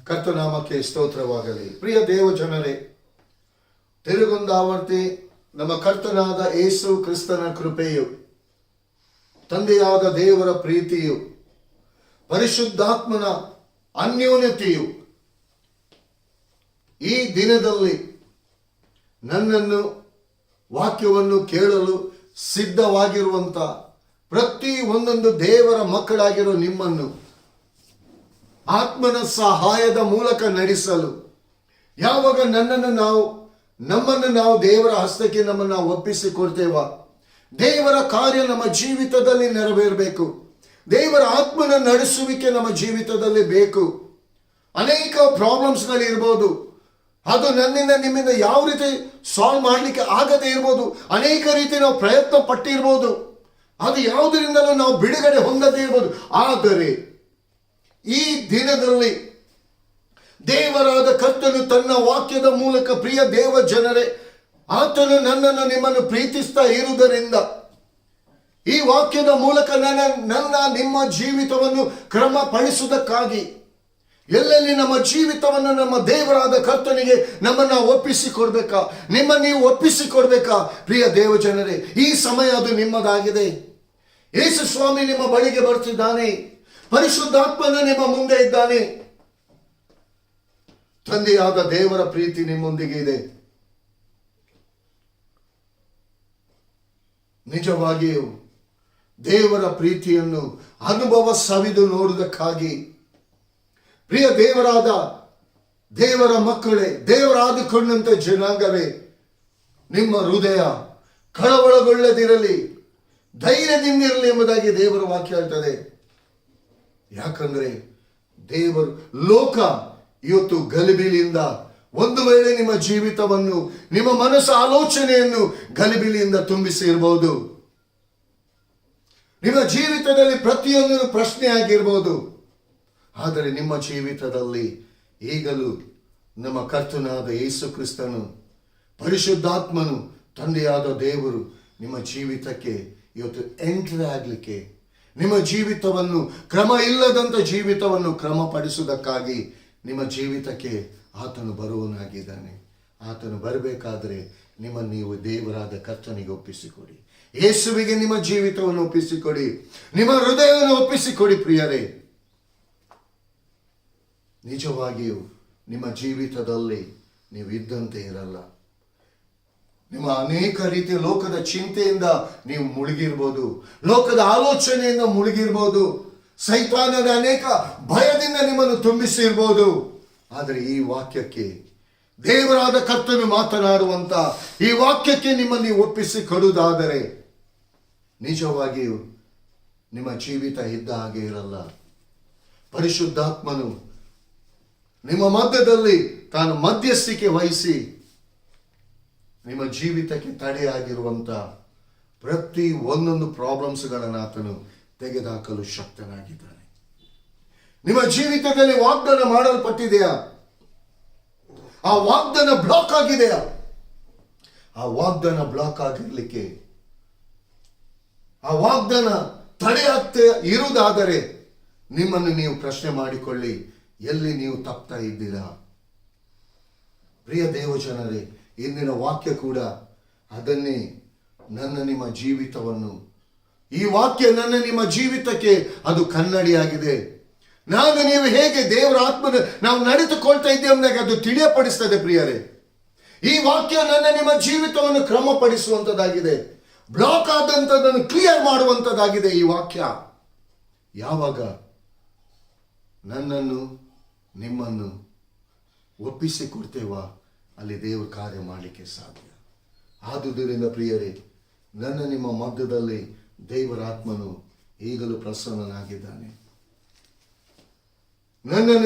ಕರ್ತನಾಮಕ್ಕೆ ಸ್ತೋತ್ರವಾಗಲಿ. ಪ್ರಿಯ ದೇವ ಜನರೇ, ತಿರುಗೊಂದಾವರ್ತಿ ನಮ್ಮ ಕರ್ತನಾದ ಯೇಸು ಕ್ರಿಸ್ತನ ಕೃಪೆಯು, ತಂದೆಯಾದ ದೇವರ ಪ್ರೀತಿಯು, ಪರಿಶುದ್ಧಾತ್ಮನ ಅನ್ಯೋನ್ಯತೆಯು ಈ ದಿನದಲ್ಲಿ ನನ್ನನ್ನು ವಾಕ್ಯವನ್ನು ಕೇಳಲು ಸಿದ್ಧವಾಗಿರುವಂತ ಪ್ರತಿ ಒಂದೊಂದು ದೇವರ ಮಕ್ಕಳಾಗಿರೋ ನಿಮ್ಮನ್ನು ಆತ್ಮನ ಸಹಾಯದ ಮೂಲಕ ನಡೆಸಲು, ಯಾವಾಗ ನಮ್ಮನ್ನು ನಾವು ದೇವರ ಹಸ್ತಕ್ಕೆ ನಮ್ಮನ್ನು ಒಪ್ಪಿಸಿಕೊಡ್ತೇವ, ದೇವರ ಕಾರ್ಯ ನಮ್ಮ ಜೀವಿತದಲ್ಲಿ ನೆರವೇರಬೇಕು. ದೇವರ ಆತ್ಮನ ನಡೆಸುವಿಕೆ ನಮ್ಮ ಜೀವಿತದಲ್ಲಿ ಬೇಕು. ಅನೇಕ ಪ್ರಾಬ್ಲಮ್ಸ್ಗಳಿರ್ಬೋದು, ಅದು ನನ್ನಿಂದ ನಿಮ್ಮಿಂದ ಯಾವ ರೀತಿ ಸಾಲ್ವ್ ಮಾಡಲಿಕ್ಕೆ ಆಗದೆ ಇರ್ಬೋದು. ಅನೇಕ ರೀತಿ ನಾವು ಪ್ರಯತ್ನ ಪಟ್ಟಿರ್ಬೋದು, ಅದು ಯಾವುದರಿಂದಲೂ ನಾವು ಬಿಡುಗಡೆ ಹೊಂದದೇ ಇರ್ಬೋದು. ಆದರೆ ಈ ದಿನದಲ್ಲಿ ದೇವರಾದ ಕರ್ತನು ತನ್ನ ವಾಕ್ಯದ ಮೂಲಕ, ಪ್ರಿಯ ದೇವ ಜನರೇ, ಆತನು ನನ್ನನ್ನು ನಿಮ್ಮನ್ನು ಪ್ರೀತಿಸ್ತಾ ಇರುವುದರಿಂದ ಈ ವಾಕ್ಯದ ಮೂಲಕ ನಿಮ್ಮ ಜೀವಿತವನ್ನು ಕ್ರಮಪಡಿಸುವುದಕ್ಕಾಗಿ, ಎಲ್ಲೆಲ್ಲಿ ನಮ್ಮ ಜೀವಿತವನ್ನು ನಮ್ಮ ದೇವರಾದ ಕರ್ತನಿಗೆ ನಮ್ಮನ್ನು ಒಪ್ಪಿಸಿಕೊಡ್ಬೇಕಾ, ನೀವು ಒಪ್ಪಿಸಿಕೊಡ್ಬೇಕಾ. ಪ್ರಿಯ ದೇವ ಜನರೇ, ಈ ಸಮಯ ಅದು ನಿಮ್ಮದಾಗಿದೆ. ಯೇಸು ಸ್ವಾಮಿ ನಿಮ್ಮ ಬಳಿಗೆ ಬರ್ತಿದ್ದಾನೆ. ಪರಿಶುದ್ಧಾತ್ಮನ ನಿಮ್ಮ ಮುಂದೆ ಇದ್ದಾನೆ. ತಂದೆಯಾದ ದೇವರ ಪ್ರೀತಿ ನಿಮ್ಮೊಂದಿಗೆ ಇದೆ. ನಿಜವಾಗಿಯೂ ದೇವರ ಪ್ರೀತಿಯನ್ನು ಅನುಭವ ಸವಿದು ನೋಡುವುದಕ್ಕಾಗಿ, ಪ್ರಿಯ ದೇವರ ಮಕ್ಕಳೇ, ದೇವರಾದುಕೊಂಡಂತ ಜನಾಂಗವೇ, ನಿಮ್ಮ ಹೃದಯ ಕಳವಳಗೊಳ್ಳದಿರಲಿ, ಧೈರ್ಯದಿಂದಿರಲಿ ಎಂಬುದಾಗಿ ದೇವರ ವಾಕ್ಯ ಹೇಳ್ತದೆ. ಯಾಕಂದ್ರೆ ಲೋಕ ಇವತ್ತು ಗಲಿಬಿಲಿಯಿಂದ, ಒಂದು ವೇಳೆ ನಿಮ್ಮ ಜೀವಿತವನ್ನು, ನಿಮ್ಮ ಮನಸ್ಸು ಆಲೋಚನೆಯನ್ನು ಗಲಿಬಿಲಿಯಿಂದ ತುಂಬಿಸಿ ಇರಬಹುದು. ನಿಮ್ಮ ಜೀವಿತದಲ್ಲಿ ಪ್ರತಿಯೊಂದು ಪ್ರಶ್ನೆ ಆಗಿರ್ಬೋದು. ಆದರೆ ನಿಮ್ಮ ಜೀವಿತದಲ್ಲಿ ಈಗಲೂ ನಮ್ಮ ಕರ್ತನಾದ ಯೇಸು ಕ್ರಿಸ್ತನು, ಪರಿಶುದ್ಧಾತ್ಮನು, ತಂದೆಯಾದ ದೇವರು ನಿಮ್ಮ ಜೀವಿತಕ್ಕೆ ಇವತ್ತು ಎಂಟ್ರಿ ಆಗಲಿಕ್ಕೆ, ನಿಮ್ಮ ಜೀವಿತವನ್ನು, ಕ್ರಮ ಇಲ್ಲದಂತ ಜೀವಿತವನ್ನು ಕ್ರಮಪಡಿಸುವುದಕ್ಕಾಗಿ ನಿಮ್ಮ ಜೀವಿತಕ್ಕೆ ಆತನು ಬರುವನಾಗಿದ್ದಾನೆ. ಆತನು ಬರಬೇಕಾದ್ರೆ ನೀವು ದೇವರಾದ ಕರ್ತನಿಗೆ ಒಪ್ಪಿಸಿಕೊಡಿ. ಯೇಸುವಿಗೆ ನಿಮ್ಮ ಜೀವಿತವನ್ನು ಒಪ್ಪಿಸಿಕೊಡಿ, ನಿಮ್ಮ ಹೃದಯವನ್ನು ಒಪ್ಪಿಸಿಕೊಡಿ. ಪ್ರಿಯರೇ, ನಿಜವಾಗಿಯೂ ನಿಮ್ಮ ಜೀವಿತದಲ್ಲಿ ನೀವು ಇದ್ದಂತೆ ಇರಲ್ಲ. ನಿಮ್ಮ ಅನೇಕ ರೀತಿಯ ಲೋಕದ ಚಿಂತೆಯಿಂದ ನೀವು ಮುಳುಗಿರ್ಬೋದು, ಲೋಕದ ಆಲೋಚನೆಯಿಂದ ಮುಳುಗಿರ್ಬೋದು, ಸೈತಾನದ ಅನೇಕ ಭಯದಿಂದ ನಿಮ್ಮನ್ನು ತುಂಬಿಸಿರ್ಬೋದು. ಆದರೆ ಈ ವಾಕ್ಯಕ್ಕೆ, ದೇವರಾದ ಕರ್ತನು ಮಾತನಾಡುವಂತ ಈ ವಾಕ್ಯಕ್ಕೆ ನಿಮ್ಮನ್ನು ಒಪ್ಪಿಸಿಕೊಡುವುದಾದರೆ ನಿಜವಾಗಿಯೂ ನಿಮ್ಮ ಜೀವಿತ ಇದ್ದ ಹಾಗೆ ಇರಲ್ಲ. ಪರಿಶುದ್ಧಾತ್ಮನು ನಿಮ್ಮ ಮಧ್ಯದಲ್ಲಿ ತಾನು ಮಧ್ಯಸ್ಥಿಕೆ ವಹಿಸಿ ನಿಮ್ಮ ಜೀವಿತಕ್ಕೆ ತಡೆಯಾಗಿರುವಂತ ಪ್ರತಿ ಒಂದೊಂದು ಪ್ರಾಬ್ಲಮ್ಸ್ಗಳನ್ನು ಆತನು ತೆಗೆದುಹಾಕಲು ಶಕ್ತನಾಗಿದ್ದಾನೆ. ನಿಮ್ಮ ಜೀವಿತದಲ್ಲಿ ವಾಗ್ದಾನ ಮಾಡಲ್ಪಟ್ಟಿದೆಯಾ? ಆ ವಾಗ್ದಾನ ಬ್ಲಾಕ್ ಆಗಿದೆಯಾ? ಆ ವಾಗ್ದಾನ ಬ್ಲಾಕ್ ಆಗಿರ್ಲಿಕ್ಕೆ, ಆ ವಾಗ್ದಾನ ತಡೆಯಾಗ್ತಾ ಇರುವುದಾದರೆ ನಿಮ್ಮನ್ನು ನೀವು ಪ್ರಶ್ನೆ ಮಾಡಿಕೊಳ್ಳಿ, ಎಲ್ಲಿ ನೀವು ತಪ್ತಾ ಇದ್ದೀರಾ? ಪ್ರಿಯ ದೇವಜನರೇ, ಇಂದಿನ ವಾಕ್ಯ ಕೂಡ ಅದನ್ನೇ, ನಿಮ್ಮ ಜೀವಿತವನ್ನು, ಈ ವಾಕ್ಯ ನಿಮ್ಮ ಜೀವಿತಕ್ಕೆ ಅದು ಕನ್ನಡಿಯಾಗಿದೆ. ನೀವು ಹೇಗೆ ದೇವರ ಆತ್ಮನ ನಾವು ನಡೆದುಕೊಳ್ತಾ ಇದ್ದೇವೆ ಅಂದಾಗ ಅದು ತಿಳಿಯಪಡಿಸ್ತದೆ. ಪ್ರಿಯರೇ, ಈ ವಾಕ್ಯ ನಿಮ್ಮ ಜೀವಿತವನ್ನು ಕ್ರಮಪಡಿಸುವಂತದ್ದಾಗಿದೆ, ಬ್ಲಾಕ್ ಆದಂಥದ್ದನ್ನು ಕ್ಲಿಯರ್ ಮಾಡುವಂತದ್ದಾಗಿದೆ. ಈ ವಾಕ್ಯ ಯಾವಾಗ ನಿಮ್ಮನ್ನು ಒಪ್ಪಿಸಿಕೊಡ್ತೇವಾ, ಅಲ್ಲಿ ದೇವರು ಕಾರ್ಯ ಮಾಡಲಿಕ್ಕೆ ಸಾಧ್ಯ. ಆದುದರಿಂದ ಪ್ರಿಯರೇ, ನಿಮ್ಮ ಮಧ್ಯದಲ್ಲಿ ದೇವರ ಆತ್ಮನು ಈಗಲೂ ಪ್ರಸನ್ನನಾಗಿದ್ದಾನೆ.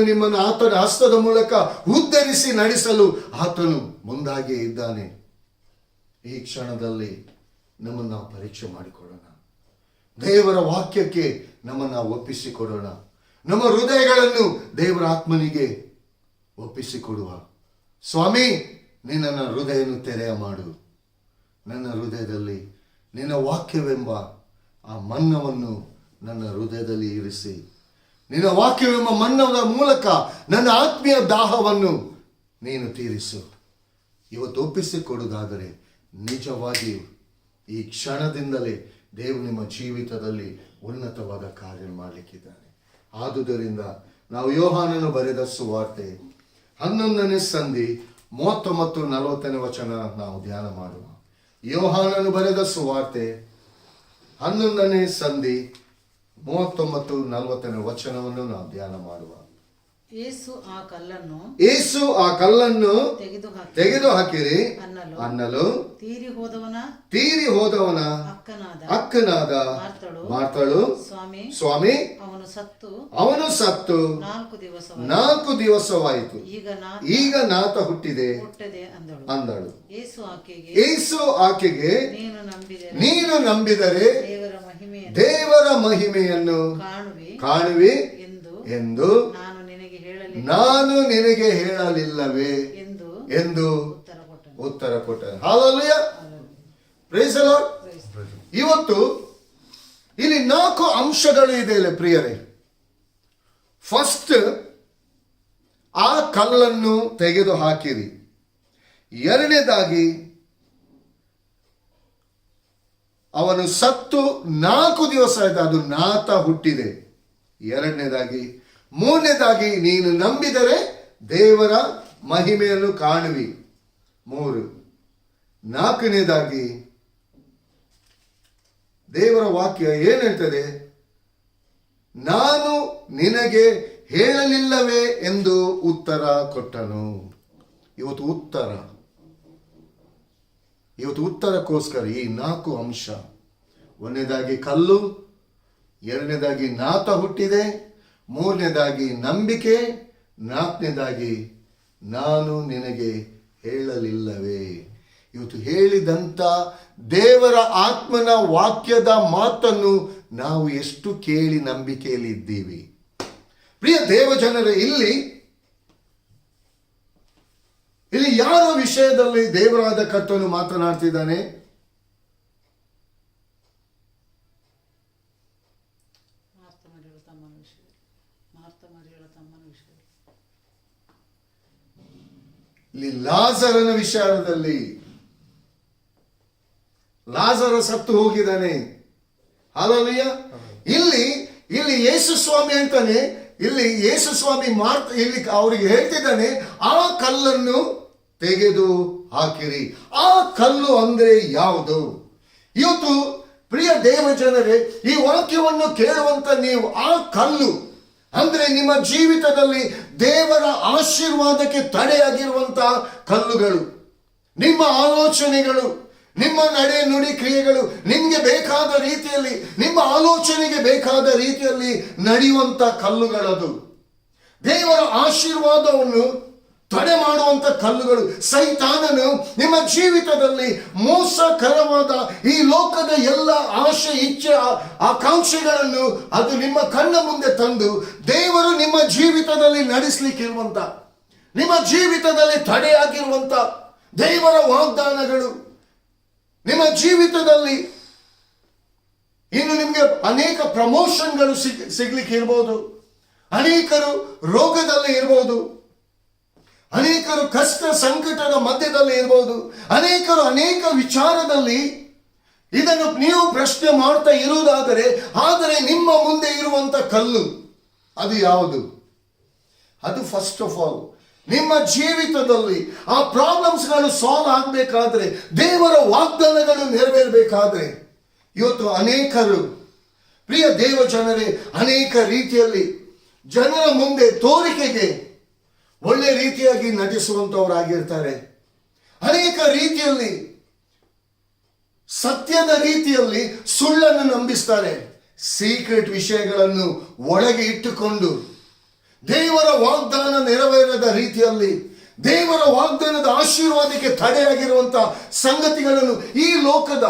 ನಿಮ್ಮನ್ನು ಆತನ ಹಸ್ತದ ಮೂಲಕ ಉದ್ಧರಿಸಿ ನಡೆಸಲು ಆತನು ಮುಂದಾಗಿಯೇ ಇದ್ದಾನೆ. ಈ ಕ್ಷಣದಲ್ಲಿ ನಮ್ಮನ್ನು ನಾವು ಪರೀಕ್ಷೆ ಮಾಡಿಕೊಳ್ಳೋಣ. ದೇವರ ವಾಕ್ಯಕ್ಕೆ ನಮ್ಮನ್ನು ಒಪ್ಪಿಸಿಕೊಡೋಣ. ನಮ್ಮ ಹೃದಯಗಳನ್ನು ದೇವರ ಆತ್ಮನಿಗೆ ಒಪ್ಪಿಸಿಕೊಡುವ. ಸ್ವಾಮಿ, ನನ್ನ ಹೃದಯವನ್ನು ತೆರೆಯ ಮಾಡು. ನನ್ನ ಹೃದಯದಲ್ಲಿ ನಿನ್ನ ವಾಕ್ಯವೆಂಬ ಆ ಮನ್ನವನ್ನು ನನ್ನ ಹೃದಯದಲ್ಲಿ ಇರಿಸಿ ನಿನ್ನ ವಾಕ್ಯವೆಂಬ ಮನ್ನದ ಮೂಲಕ ನನ್ನ ಆತ್ಮೀಯ ದಾಹವನ್ನು ನೀನು ತೀರಿಸು. ಇವತ್ತು ಒಪ್ಪಿಸಿಕೊಡುವುದಾದರೆ ನಿಜವಾಗಿಯೂ ಈ ಕ್ಷಣದಿಂದಲೇ ದೇವರು ನಿಮ್ಮ ಜೀವಿತದಲ್ಲಿ ಉನ್ನತವಾದ ಕಾರ್ಯ ಮಾಡಲಿಕ್ಕಿದ್ದಾನೆ. ಆದುದರಿಂದ ನಾವು ಯೋಹಾನನು ಬರೆದ ಸುವಾರ್ತೆ 11ನೇ ಸಂಧಿ 30 ಮತ್ತು 40ನೇ ವಚನ ನಾವು ಧ್ಯಾನ ಮಾಡುವ. ಯೋಹಾನನು ಬರೆದ ಸುವಾರ್ತೆ 11ನೇ ಸಂಧಿ 30 ಮತ್ತು 40ನೇ ವಚನವನ್ನು ನಾವು ಧ್ಯಾನ ಮಾಡುವ. ಯೇಸು ಆ ಕಲ್ಲನ್ನು ತೆಗೆದು ಹಾಕಿರಿ ಅನ್ನಲು ತೀರಿ ಹೋದವನ ಅಕ್ಕನಾದ ಮಾರ್ತಳು, ಸ್ವಾಮಿ, ಅವನು ಸತ್ತು 4 ದಿವಸವಾಯಿತು, ಈಗ ನಾತ ಹುಟ್ಟಿದೆ ಅಂದಳು. ಯೇಸು ಆಕೆಗೆ, ನೀನು ನಂಬಿದರೆ ದೇವರ ಮಹಿಮೆಯನ್ನು ಕಾಣುವಿ ಎಂದು ನಾನು ನಿನಗೆ ಹೇಳಲಿಲ್ಲವೇ ಎಂದು ಉತ್ತರ ಕೊಟ್ಟನು. Hallelujah, praise the Lord. ಇವತ್ತು ಇಲ್ಲಿ 4 ಅಂಶಗಳು ಇದೆ ಪ್ರಿಯರೇ. ಫಸ್ಟ್, ಆ ಕಲ್ಲನ್ನು ತೆಗೆದು ಹಾಕಿರಿ. ಎರಡನೇದಾಗಿ, ಅವನು ಸತ್ತು 4 ದಿವಸ ಆಯ್ತು, ಅದು ನಾತ ಹುಟ್ಟಿದೆ. ಎರಡನೇದಾಗಿ, ಮೂರನೇದಾಗಿ, ನೀನು ನಂಬಿದರೆ ದೇವರ ಮಹಿಮೆಯನ್ನು ಕಾಣುವಿ. 3, ನಾಲ್ಕನೇದಾಗಿ, ದೇವರ ವಾಕ್ಯ ಏನ್ ಹೇಳ್ತದೆ? ನಾನು ನಿನಗೆ ಹೇಳಲಿಲ್ಲವೇ ಎಂದು ಉತ್ತರ ಕೊಟ್ಟನು. ಇವತ್ತು ಉತ್ತರಕ್ಕೋಸ್ಕರ ಈ 4 ಅಂಶ. ಒಂದನೇದಾಗಿ ಕಲ್ಲು, ಎರಡನೇದಾಗಿ ನಾತ ಹುಟ್ಟಿದೆ, ಮೂರನೇದಾಗಿ ನಂಬಿಕೆ, ನಾಲ್ಕನೇದಾಗಿ ನಾನು ನಿನಗೆ ಹೇಳಲಿಲ್ಲವೇ. ಇವತ್ತು ಹೇಳಿದಂಥ ದೇವರ ಆತ್ಮನ ವಾಕ್ಯದ ಮಾತನ್ನು ನಾವು ಎಷ್ಟು ಕೇಳಿ ನಂಬಿಕೆಯಲ್ಲಿ ಇದ್ದೀವಿ? ಪ್ರಿಯ ದೇವಜನರೇ, ಇಲ್ಲಿ ಯಾರ ವಿಷಯದಲ್ಲಿ ದೇವರಾದ ಕರ್ತನು ಮಾತನಾಡ್ತಿದ್ದಾನೆ? ಇಲ್ಲಿ ಲಾಜರನ ವಿಚಾರದಲ್ಲಿ. ಲಾಜರ ಸತ್ತು ಹೋಗಿದ್ದಾನೆ. ಹಲ್ಲೆಲೂಯಾ. ಇಲ್ಲಿ ಯೇಸು ಸ್ವಾಮಿ ಅಂತಾನೆ. ಇಲ್ಲಿ ಯೇಸು ಸ್ವಾಮಿ ಇಲ್ಲಿ ಅವರಿಗೆ ಹೇಳ್ತಿದ್ದಾನೆ, ಆ ಕಲ್ಲನ್ನು ತೆಗೆದು ಹಾಕಿರಿ. ಆ ಕಲ್ಲು ಅಂದ್ರೆ ಯಾವುದು? ಇವತ್ತು ಪ್ರಿಯ ದೇವಜನರೇ, ಈ ವಾಕ್ಯವನ್ನು ಕೇಳುವಂತ ನೀವು, ಆ ಕಲ್ಲು ಅಂದ್ರೆ ನಿಮ್ಮ ಜೀವಿತದಲ್ಲಿ ದೇವರ ಆಶೀರ್ವಾದಕ್ಕೆ ತಡೆಯಾಗಿರುವಂತಹ ಕಲ್ಲುಗಳು, ನಿಮ್ಮ ಆಲೋಚನೆಗಳು, ನಿಮ್ಮ ನಡೆ ನುಡಿ ಕ್ರಿಯೆಗಳು, ನಿಮಗೆ ಬೇಕಾದ ರೀತಿಯಲ್ಲಿ, ನಿಮ್ಮ ಆಲೋಚನೆಗೆ ಬೇಕಾದ ರೀತಿಯಲ್ಲಿ ನಡೆಯುವಂತ ಕಲ್ಲುಗಳದು. ದೇವರ ಆಶೀರ್ವಾದವನ್ನು ತಡೆ ಮಾಡುವಂತ ಕಲ್ಲುಗಳು. ಸೈತಾನನು ನಿಮ್ಮ ಜೀವಿತದಲ್ಲಿ ಮೋಸಕರವಾದ ಈ ಲೋಕದ ಎಲ್ಲ ಆಶೆ, ಇಚ್ಛೆ, ಆಕಾಂಕ್ಷೆಗಳನ್ನು ಅದು ನಿಮ್ಮ ಕಣ್ಣ ಮುಂದೆ ತಂದು ದೇವರು ನಿಮ್ಮ ಜೀವಿತದಲ್ಲಿ ನಡೆಸಲಿಕ್ಕಿರುವಂತ, ನಿಮ್ಮ ಜೀವಿತದಲ್ಲಿ ತಡೆಯಾಗಿರುವಂತ ದೇವರ ವಾಗ್ದಾನಗಳು ನಿಮ್ಮ ಜೀವಿತದಲ್ಲಿ ಇನ್ನು ನಿಮಗೆ ಅನೇಕ ಪ್ರಮೋಷನ್ಗಳು ಸಿಗ್ಲಿಕ್ಕೆ ಇರ್ಬೋದು, ಅನೇಕರು ರೋಗದಲ್ಲಿ ಇರ್ಬೋದು, ಅನೇಕರು ಕಷ್ಟ ಸಂಕಟದ ಮಧ್ಯದಲ್ಲಿ ಇರ್ಬೋದು, ಅನೇಕರು ಅನೇಕ ವಿಚಾರದಲ್ಲಿ ಇದನ್ನು ನೀವು ಪ್ರಶ್ನೆ ಮಾಡ್ತಾ ಇರುವುದಾದರೆ, ಆದರೆ ನಿಮ್ಮ ಮುಂದೆ ಇರುವಂತ ಕಲ್ಲು ಅದು ಯಾವುದು? ಅದು ಫಸ್ಟ್ ಆಫ್ ಆಲ್ ನಿಮ್ಮ ಜೀವಿತದಲ್ಲಿ ಆ ಪ್ರಾಬ್ಲಮ್ಸ್ಗಳು ಸಾಲ್ವ್ ಆಗಬೇಕಾದ್ರೆ, ದೇವರ ವಾಗ್ದಾನಗಳು ನೆರವೇರಬೇಕಾದ್ರೆ, ಇವತ್ತು ಅನೇಕರು ಪ್ರಿಯ ದೇವ ಜನರೇ ಅನೇಕ ರೀತಿಯಲ್ಲಿ ಜನರ ಮುಂದೆ ತೋರಿಕೆಗೆ ಒಳ್ಳೆ ರೀತಿಯಾಗಿ ನಟಿಸುವಂತವರಾಗಿರ್ತಾರೆ. ಅನೇಕ ರೀತಿಯಲ್ಲಿ ಸತ್ಯದ ರೀತಿಯಲ್ಲಿ ಸುಳ್ಳನ್ನು ನಂಬಿಸ್ತಾರೆ. ಸೀಕ್ರೆಟ್ ವಿಷಯಗಳನ್ನು ಒಳಗೆ ಇಟ್ಟುಕೊಂಡು ದೇವರ ವಾಗ್ದಾನ ನೆರವೇರದ ರೀತಿಯಲ್ಲಿ, ದೇವರ ವಾಗ್ದಾನದ ಆಶೀರ್ವಾದಕ್ಕೆ ತಡೆಯಾಗಿರುವಂತಹ ಸಂಗತಿಗಳನ್ನು ಈ ಲೋಕದ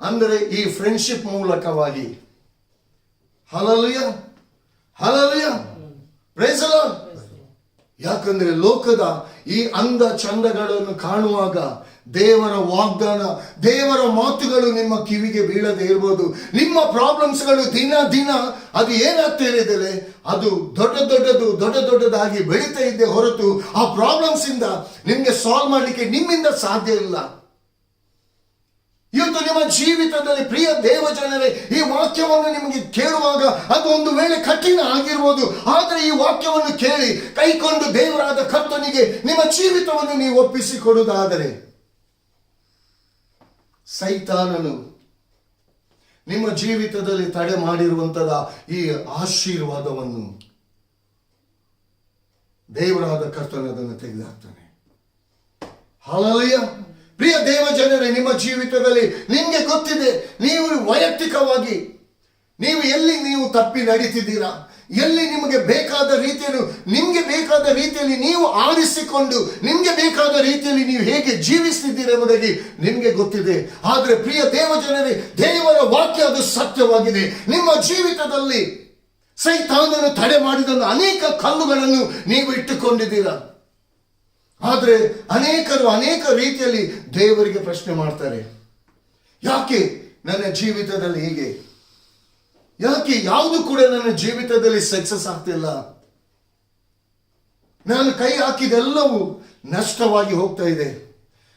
ಅಂದರೆ ಈ ಫ್ರೆಂಡ್ಶಿಪ್ ಮೂಲಕವಾಗಿ, hallelujah hallelujah praise the Lord. ಯಾಕಂದ್ರೆ ಲೋಕದ ಈ ಅಂದ ಚಂದಗಳನ್ನು ಕಾಣುವಾಗ ದೇವರ ವಾಗ್ದಾನ, ದೇವರ ಮಾತುಗಳು ನಿಮ್ಮ ಕಿವಿಗೆ ಬೀಳದೆ ಇರ್ಬೋದು. ನಿಮ್ಮ ಪ್ರಾಬ್ಲಮ್ಸ್ಗಳು ದಿನ ದಿನ ಅದು ಏನಾಗ್ತಾ ಇರೋದಿಲ್ಲ, ಅದು ದೊಡ್ಡದಾಗಿ ಬೆಳೀತಾ ಇದ್ದೆ ಹೊರತು ಆ ಪ್ರಾಬ್ಲಮ್ಸ್ ಇಂದ ನಿಮ್ಗೆ ಸಾಲ್ವ್ ಮಾಡಲಿಕ್ಕೆ ನಿಮ್ಮಿಂದ ಸಾಧ್ಯ ಇಲ್ಲ. ಇವತ್ತು ನಿಮ್ಮ ಜೀವಿತದಲ್ಲಿ ಪ್ರಿಯ ದೇವ ಜನರೇ, ಈ ವಾಕ್ಯವನ್ನು ನಿಮಗೆ ಕೇಳುವಾಗ ಅದು ಒಂದು ವೇಳೆ ಕಠಿಣ ಆಗಿರ್ಬೋದು, ಆದರೆ ಈ ವಾಕ್ಯವನ್ನು ಕೇಳಿ ಕೈಕೊಂಡು ದೇವರಾದ ಕರ್ತನಿಗೆ ನಿಮ್ಮ ಜೀವಿತವನ್ನು ನೀವು ಒಪ್ಪಿಸಿಕೊಡುವುದಾದರೆ ಸೈತಾನನು ನಿಮ್ಮ ಜೀವಿತದಲ್ಲಿ ತಡೆ ಮಾಡಿರುವಂತಹ ಈ ಆಶೀರ್ವಾದವನ್ನು ದೇವರಾದ ಕರ್ತನ ಅದನ್ನು ತೆಗೆದುಹಾಕ್ತಾನೆ. ಹಲ್ಲೆಲೂಯಾ. ಪ್ರಿಯ ದೇವ ಜನರೇ, ನಿಮ್ಮ ಜೀವಿತದಲ್ಲಿ ನಿಮಗೆ ಗೊತ್ತಿದೆ, ನೀವು ವೈಯಕ್ತಿಕವಾಗಿ ನೀವು ತಪ್ಪಿ ನಡೀತಿದ್ದೀರಾ, ಎಲ್ಲಿ ನಿಮಗೆ ಬೇಕಾದ ರೀತಿಯಲ್ಲಿ ನೀವು ಆರಿಸಿಕೊಂಡು ನಿಮಗೆ ಬೇಕಾದ ರೀತಿಯಲ್ಲಿ ನೀವು ಹೇಗೆ ಜೀವಿಸ್ತಿದ್ದೀರ ಎಂಬುದಾಗಿ ನಿಮಗೆ ಗೊತ್ತಿದೆ. ಆದರೆ ಪ್ರಿಯ ದೇವ ಜನರೇ, ದೇವರ ವಾಕ್ಯ ಅದು ಸತ್ಯವಾಗಿದೆ. ನಿಮ್ಮ ಜೀವಿತದಲ್ಲಿ ಸೈತಾನನು ತಡೆ ಮಾಡಿದ ಅನೇಕ ಕಲ್ಲುಗಳನ್ನು ನೀವು ಇಟ್ಟುಕೊಂಡಿದ್ದೀರಾ. ಆದರೆ ಅನೇಕರು ಅನೇಕ ರೀತಿಯಲ್ಲಿ ದೇವರಿಗೆ ಪ್ರಶ್ನೆ ಮಾಡ್ತಾರೆ, ಯಾಕೆ ನನ್ನ ಜೀವಿತದಲ್ಲಿ ಹೀಗೆ, ಯಾಕೆ ಯಾವುದು ಕೂಡ ನನ್ನ ಜೀವಿತದಲ್ಲಿ ಸಕ್ಸಸ್ ಆಗ್ತಿಲ್ಲ, ನಾನು ಕೈ ಹಾಕಿದೆಲ್ಲವೂ ನಷ್ಟವಾಗಿ ಹೋಗ್ತಾ ಇದೆ,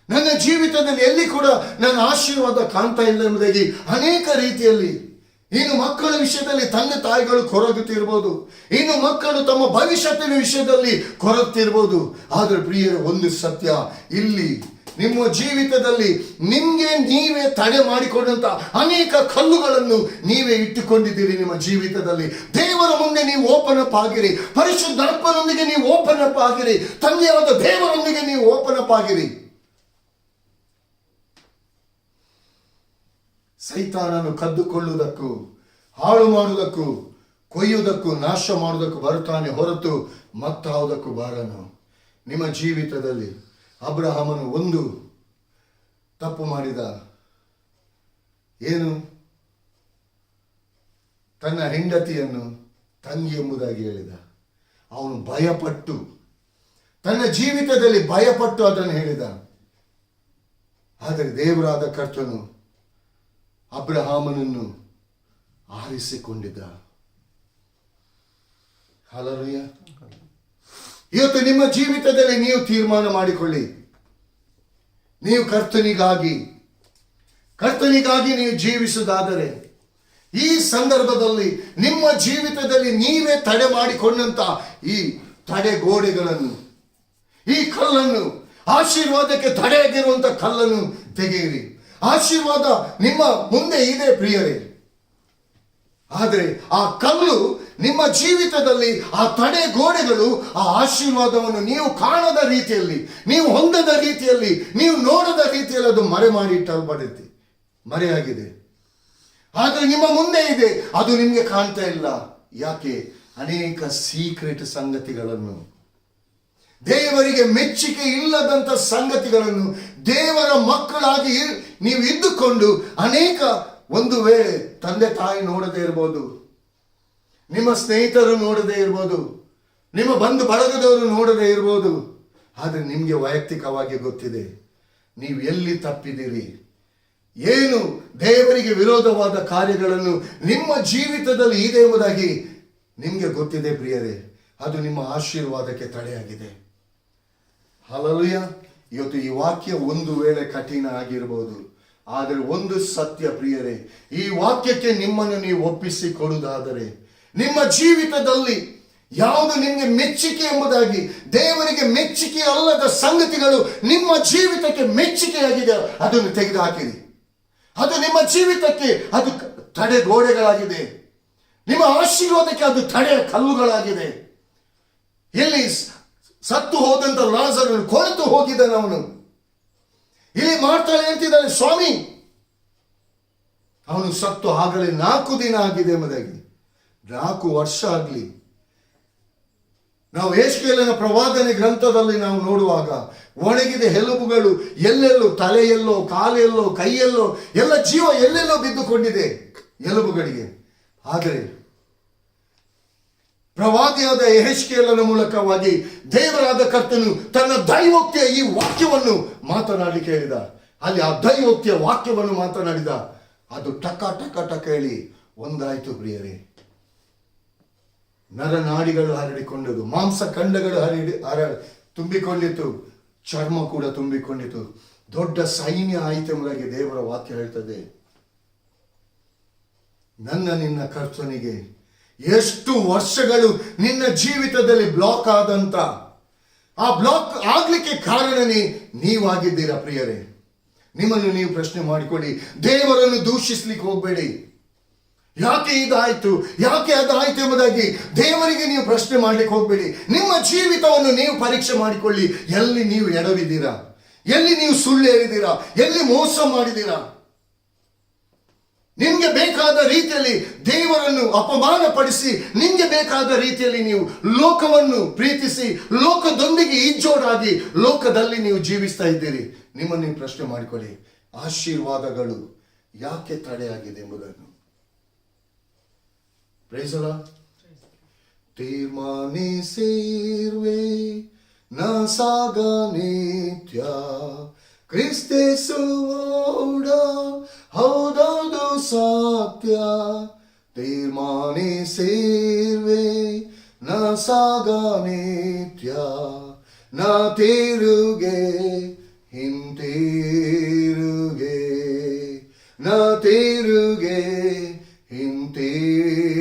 ನನ್ನ ಜೀವಿತದಲ್ಲಿ ಎಲ್ಲಿ ಕೂಡ ನನ್ನ ಆಶೀರ್ವಾದ ಕಾಣ್ತಾ ಇಲ್ಲ ಎಂಬುದಾಗಿ ಅನೇಕ ರೀತಿಯಲ್ಲಿ, ಇನ್ನು ಮಕ್ಕಳ ವಿಷಯದಲ್ಲಿ ತಂದೆ ತಾಯಿಗಳು ಕೊರಗುತ್ತಿರ್ಬೋದು, ಇನ್ನು ಮಕ್ಕಳು ತಮ್ಮ ಭವಿಷ್ಯತ್ತಿನ ವಿಷಯದಲ್ಲಿ ಕೊರಗುತ್ತಿರ್ಬೋದು. ಆದರೆ ಪ್ರಿಯರೇ, ಒಂದು ಸತ್ಯ, ಇಲ್ಲಿ ನಿಮ್ಮ ಜೀವಿತದಲ್ಲಿ ನಿಮ್ಗೆ ನೀವೇ ತಡೆ ಮಾಡಿಕೊಂಡಂತ ಅನೇಕ ಕಲ್ಲುಗಳನ್ನು ನೀವೇ ಇಟ್ಟುಕೊಂಡಿದ್ದೀರಿ. ನಿಮ್ಮ ಜೀವಿತದಲ್ಲಿ ದೇವರ ಮುಂದೆ ನೀವು ಓಪನ್ ಅಪ್ ಆಗಿರಿ, ಪರಿಶುದ್ಧಾತ್ಮನೊಂದಿಗೆ ನೀವು ಓಪನ್ ಅಪ್ ಆಗಿರಿ, ತಂದೆಯಾದ ದೇವರೊಂದಿಗೆ ನೀವು ಓಪನ್ ಅಪ್ ಆಗಿರಿ. ಸೈತಾನನು ಕದ್ದುಕೊಳ್ಳುವುದಕ್ಕೂ, ಹಾಳು ಮಾಡುವುದಕ್ಕೂ, ಕೊಯ್ಯುವುದಕ್ಕೂ, ನಾಶ ಮಾಡುವುದಕ್ಕೂ ಬರುತ್ತಾನೆ ಹೊರತು ಮತ್ತಾವುದಕ್ಕೂ ಬಾರನು. ನಿಮ್ಮ ಜೀವಿತದಲ್ಲಿ ಅಬ್ರಹಾಮನು ಒಂದು ತಪ್ಪು ಮಾಡಿದ, ಏನು, ತನ್ನ ಹೆಂಡತಿಯನ್ನು ತಂಗಿ ಎಂಬುದಾಗಿ ಹೇಳಿದ. ಅವನು ಭಯಪಟ್ಟು, ತನ್ನ ಜೀವಿತದಲ್ಲಿ ಭಯಪಟ್ಟು ಅದನ್ನು ಹೇಳಿದ. ಆದರೆ ದೇವರಾದ ಕರ್ತನು ಅಬ್ರಹಾಮನನ್ನು ಆರಿಸಿಕೊಂಡಿದ್ದ. ಹಲ್ಲೆಲೂಯಾ. ಇವತ್ತು ನಿಮ್ಮ ಜೀವಿತದಲ್ಲಿ ನೀವು ತೀರ್ಮಾನ ಮಾಡಿಕೊಳ್ಳಿ, ನೀವು ಕರ್ತನಿಗಾಗಿ ನೀವು ಜೀವಿಸುವುದಾದರೆ ಈ ಸಂದರ್ಭದಲ್ಲಿ ನಿಮ್ಮ ಜೀವಿತದಲ್ಲಿ ನೀವೇ ತಡೆ ಮಾಡಿಕೊಂಡಂತ ಈ ತಡೆಗೋಡೆಗಳನ್ನು, ಈ ಕಲ್ಲನ್ನು, ಆಶೀರ್ವಾದಕ್ಕೆ ತಡೆಯಾಗಿರುವಂತ ಕಲ್ಲನ್ನು ತೆಗೆಯಿರಿ. ಆಶೀರ್ವಾದ ನಿಮ್ಮ ಮುಂದೆ ಇದೆ ಪ್ರಿಯರೇ, ಆದರೆ ಆ ಕಲ್ಲು ನಿಮ್ಮ ಜೀವಿತದಲ್ಲಿ, ಆ ತಡೆ ಗೋಡೆಗಳು ಆ ಆಶೀರ್ವಾದವನ್ನು ನೀವು ಕಾಣದ ರೀತಿಯಲ್ಲಿ, ನೀವು ಹೊಂದದ ರೀತಿಯಲ್ಲಿ, ನೀವು ನೋಡದ ರೀತಿಯಲ್ಲಿ ಅದು ಮರೆಯಾಗಿದೆ. ಆದರೆ ನಿಮ್ಮ ಮುಂದೆ ಇದೆ, ಅದು ನಿಮಗೆ ಕಾಣ್ತಾ ಇಲ್ಲ. ಯಾಕೆ? ಅನೇಕ ಸೀಕ್ರೆಟ್ ಸಂಗತಿಗಳನ್ನು, ದೇವರಿಗೆ ಮೆಚ್ಚುಗೆ ಇಲ್ಲದಂತ ಸಂಗತಿಗಳನ್ನು ದೇವರ ಮಕ್ಕಳಾಗಿ ನೀವು ಇದ್ದುಕೊಂಡು ಅನೇಕ, ಒಂದು ವೇಳೆ ತಂದೆ ತಾಯಿ ನೋಡದೇ ಇರ್ಬೋದು, ನಿಮ್ಮ ಸ್ನೇಹಿತರು ನೋಡದೇ ಇರ್ಬೋದು, ನಿಮ್ಮ ಬಂಧು ಬಳಗದವರು ನೋಡದೇ ಇರ್ಬೋದು, ಆದರೆ ನಿಮಗೆ ವೈಯಕ್ತಿಕವಾಗಿ ಗೊತ್ತಿದೆ ನೀವು ಎಲ್ಲಿ ತಪ್ಪಿದ್ದೀರಿ, ಏನು ದೇವರಿಗೆ ವಿರೋಧವಾದ ಕಾರ್ಯಗಳನ್ನು ನಿಮ್ಮ ಜೀವಿತದಲ್ಲಿ ಇದೆ ಎಂಬುದಾಗಿ ನಿಮಗೆ ಗೊತ್ತಿದೆ ಪ್ರಿಯರೇ. ಅದು ನಿಮ್ಮ ಆಶೀರ್ವಾದಕ್ಕೆ ತಡೆಯಾಗಿದೆ. ಹಲ್ಲೆಲೂಯಾ. ಇವತ್ತು ಈ ವಾಕ್ಯ ಒಂದು ವೇಳೆ ಕಠಿಣ ಆಗಿರಬಹುದು, ಆದರೆ ಒಂದು ಸತ್ಯ ಪ್ರಿಯರೇ, ಈ ವಾಕ್ಯಕ್ಕೆ ನಿಮ್ಮನ್ನು ನೀವು ಒಪ್ಪಿಸಿ ಕೊಡುವುದಾದರೆ ನಿಮ್ಮ ಜೀವಿತದಲ್ಲಿ ಯಾವುದು ನಿಮಗೆ ಮೆಚ್ಚುಗೆ ಎಂಬುದಾಗಿ, ದೇವರಿಗೆ ಮೆಚ್ಚುಗೆ ಅಲ್ಲದ ಸಂಗತಿಗಳು ನಿಮ್ಮ ಜೀವಿತಕ್ಕೆ ಮೆಚ್ಚುಗೆಯಾಗಿದೆ, ಅದನ್ನು ತೆಗೆದುಹಾಕಿರಿ. ಅದು ನಿಮ್ಮ ಜೀವಿತಕ್ಕೆ ಅದು ತಡೆಗೋಡೆಗಳಾಗಿದೆ, ನಿಮ್ಮ ಆಶೀರ್ವಾದಕ್ಕೆ ಅದು ತಡೆಯ ಕಲ್ಲುಗಳಾಗಿದೆ. ಎಲ್ಲಿ ಸತ್ತು ಹೋದಂತ ಲಾಜರನು ಕೊಳೆತು ಹೋಗಿದ್ದಾನವನು, ಇಲ್ಲಿ ಮಾಡ್ತಾಳೆ ಅಂತಿದ್ದಾನೆ, ಸ್ವಾಮಿ ಅವನು ಸತ್ತು ಆಗಲೇ 4 ದಿನ ಆಗಿದೆ ಎಂಬುದಾಗಿ. 4 ವರ್ಷ ಆಗಲಿ. ನಾವು ಯೆಶಾಯನ ಪ್ರವಾದನೆ ಗ್ರಂಥದಲ್ಲಿ ನಾವು ನೋಡುವಾಗ ಒಣಗಿದ ಎಲುಬುಗಳು ಎಲ್ಲೆಲ್ಲೋ, ತಲೆಯಲ್ಲೋ, ಕಾಲೆಲ್ಲೋ, ಕೈಯಲ್ಲೋ, ಎಲ್ಲ ಜೀವ ಎಲ್ಲೆಲ್ಲೋ ಬಿದ್ದುಕೊಂಡಿದೆ ಎಲುಬುಗಳಿಗೆ. ಆದರೆ ಪ್ರವಾದಿಯಾದ ಯೆಹೆಜ್ಕೇಲನ ಮೂಲಕವಾಗಿ ದೇವರಾದ ಕರ್ತನು ತನ್ನ ದೈವೋಕ್ತಿಯ ಈ ವಾಕ್ಯವನ್ನು ಮಾತನಾಡಲಿಕ್ಕೆ ಹೇಳಿದ. ಅಲ್ಲಿ ಆ ದೈವೋಕ್ತಿಯ ವಾಕ್ಯವನ್ನು ಮಾತನಾಡಿದ. ಅದು ಟಕ ಟಕ ಟಕ ಹೇಳಿ ಒಂದಾಯ್ತು ಪ್ರಿಯರೇ. ನರನಾಡಿಗಳು ಹರಡಿಕೊಂಡದು, ಮಾಂಸ ಖಂಡಗಳು ತುಂಬಿಕೊಂಡಿತು, ಚರ್ಮ ಕೂಡ ತುಂಬಿಕೊಂಡಿತು. ದೊಡ್ಡ ಸೈನ್ಯ ಆಯಿತು ಎಂಬುದಾಗಿ ದೇವರ ವಾಕ್ಯ ಹೇಳ್ತದೆ. ನನ್ನ ನಿನ್ನ ಕರ್ತನಿಗೆ ಎಷ್ಟು ವರ್ಷಗಳು ನಿನ್ನ ಜೀವಿತದಲ್ಲಿ ಬ್ಲಾಕ್ ಆದಂತ, ಆ ಬ್ಲಾಕ್ ಆಗ್ಲಿಕ್ಕೆ ಕಾರಣನೇ ನೀವಾಗಿದ್ದೀರಾ ಪ್ರಿಯರೇ. ನಿಮ್ಮನ್ನು ನೀವು ಪ್ರಶ್ನೆ ಮಾಡಿಕೊಳ್ಳಿ. ದೇವರನ್ನು ದೂಷಿಸ್ಲಿಕ್ಕೆ ಹೋಗಬೇಡಿ. ಯಾಕೆ ಇದಾಯ್ತು, ಯಾಕೆ ಅದಾಯ್ತು ಎಂಬುದಾಗಿ ದೇವರಿಗೆ ನೀವು ಪ್ರಶ್ನೆ ಮಾಡ್ಲಿಕ್ಕೆ ಹೋಗಬೇಡಿ. ನಿಮ್ಮ ಜೀವಿತವನ್ನು ನೀವು ಪರೀಕ್ಷೆ ಮಾಡಿಕೊಳ್ಳಿ. ಎಲ್ಲಿ ನೀವು ಎಡವಿದ್ದೀರಾ, ಎಲ್ಲಿ ನೀವು ಸುಳ್ಳು ಹೇಳಿದ್ದೀರಾ, ಎಲ್ಲಿ ಮೋಸ ಮಾಡಿದ್ದೀರಾ. ನಿಮ್ಗೆ ಬೇಕಾದ ರೀತಿಯಲ್ಲಿ ದೇವರನ್ನು ಅಪಮಾನ ಪಡಿಸಿ, ನಿಮ್ಗೆ ಬೇಕಾದ ರೀತಿಯಲ್ಲಿ ನೀವು ಲೋಕವನ್ನು ಪ್ರೀತಿಸಿ, ಲೋಕದೊಂದಿಗೆ ಇಜ್ಜೋಡಾಗಿ ಲೋಕದಲ್ಲಿ ನೀವು ಜೀವಿಸ್ತಾ ಇದ್ದೀರಿ. ನಿಮ್ಮನ್ನು ನೀವು ಪ್ರಶ್ನೆ ಮಾಡಿಕೊಳ್ಳಿ. ಆಶೀರ್ವಾದಗಳು ಯಾಕೆ ತಡೆಯಾಗಿದೆ ಎಂಬುದನ್ನು. Price the lord. ತೀರ್ಮಾನಿಸಿರುವೆ ನಾ ಸಾಗ ನಿತ್ಯ ಕ್ರಿಸ್ತೇಸುವೋಡ ಹೌದೌದು ಸತ್ಯ. ತೀರ್ಮಾನಿಸಿರುವೆ ನಾ ಸಾಗ ನಿತ್ಯ, ನಾ ತಿರುಗೆ ಹಿಂತಿರುಗೆ, ನಾ ತಿರುಗೆ ಹಿಂತಿರುಗೆ.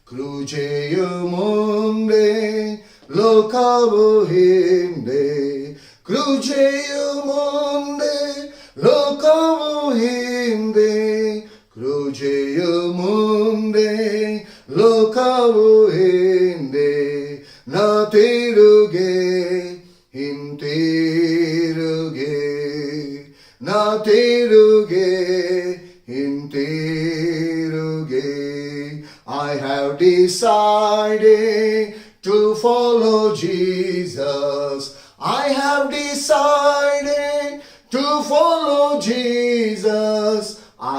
ಕ್ರೂಜೆಯ ಮುಂದೆ ಲೋಕವು ಹಿಂದೆ, ಕ್ರೂಜೆಯ ಮುಂದೆ ಲೋಕವು ಹಿಂದೆ, ಕ್ರೂಜೆಯ ಮುಂದೆ ಲೋಕವು ಹಿಂದೆ, ನಾ ತಿರುಗೆ ಹಿಂತಿರುಗೆ, ನಾ ತಿರುಗೆ ಹಿಂತಿರುಗೆ. I have decided to follow Jesus. I have decided to follow Jesus.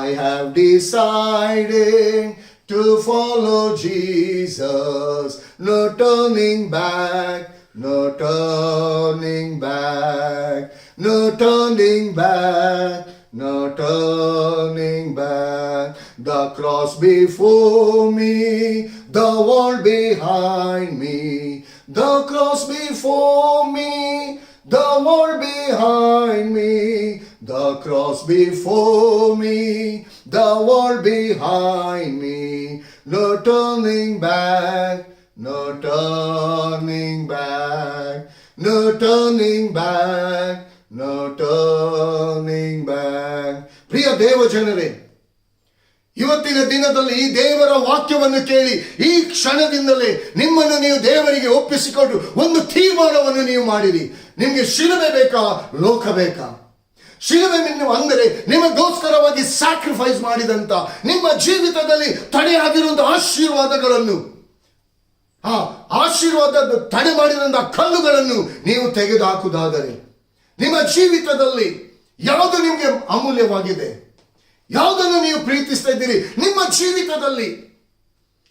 I have decided to follow Jesus. No turning back, no turning back, no turning back, no turning back. The cross before me, the world behind me. The cross before me, the world behind me. The cross before me, the world behind me. No turning back, no turning back, no turning back, no turning back. ಪ್ರಿಯ ದೇವ ಜನರೇ, ಇವತ್ತಿನ ದಿನದಲ್ಲಿ ಈ ದೇವರ ವಾಕ್ಯವನ್ನು ಕೇಳಿ ಈ ಕ್ಷಣದಿಂದಲೇ ನಿಮ್ಮನ್ನು ನೀವು ದೇವರಿಗೆ ಒಪ್ಪಿಸಿಕೊಂಡು ಒಂದು ತೀರ್ಮಾನವನ್ನು ನೀವು ಮಾಡಿರಿ. ನಿಮಗೆ ಶಿಲುಬೆ ಬೇಕಾ, ಲೋಕ ಬೇಕಾ? ಶಿಲುಬೆ ಅಂದರೆ ನಿಮಗೋಸ್ಕರವಾಗಿ ಸ್ಯಾಕ್ರಿಫೈಸ್ ಮಾಡಿದಂತ ನಿಮ್ಮ ಜೀವಿತದಲ್ಲಿ ತಡೆಯಾಗಿರುವಂತಹ ಆಶೀರ್ವಾದಗಳನ್ನು, ಆ ಆಶೀರ್ವಾದ ತಡೆ ಮಾಡಿದಂತಹ ಕಲ್ಲುಗಳನ್ನು ನೀವು ತೆಗೆದುಹಾಕುವುದಾದರೆ ನಿಮ್ಮ ಜೀವಿತದಲ್ಲಿ ಯಾವುದು ನಿಮಗೆ ಅಮೂಲ್ಯವಾಗಿದೆ, ಯಾವುದನ್ನು ನೀವು ಪ್ರೀತಿಸ್ತಾ ಇದ್ದೀರಿ, ನಿಮ್ಮ ಜೀವಿತದಲ್ಲಿ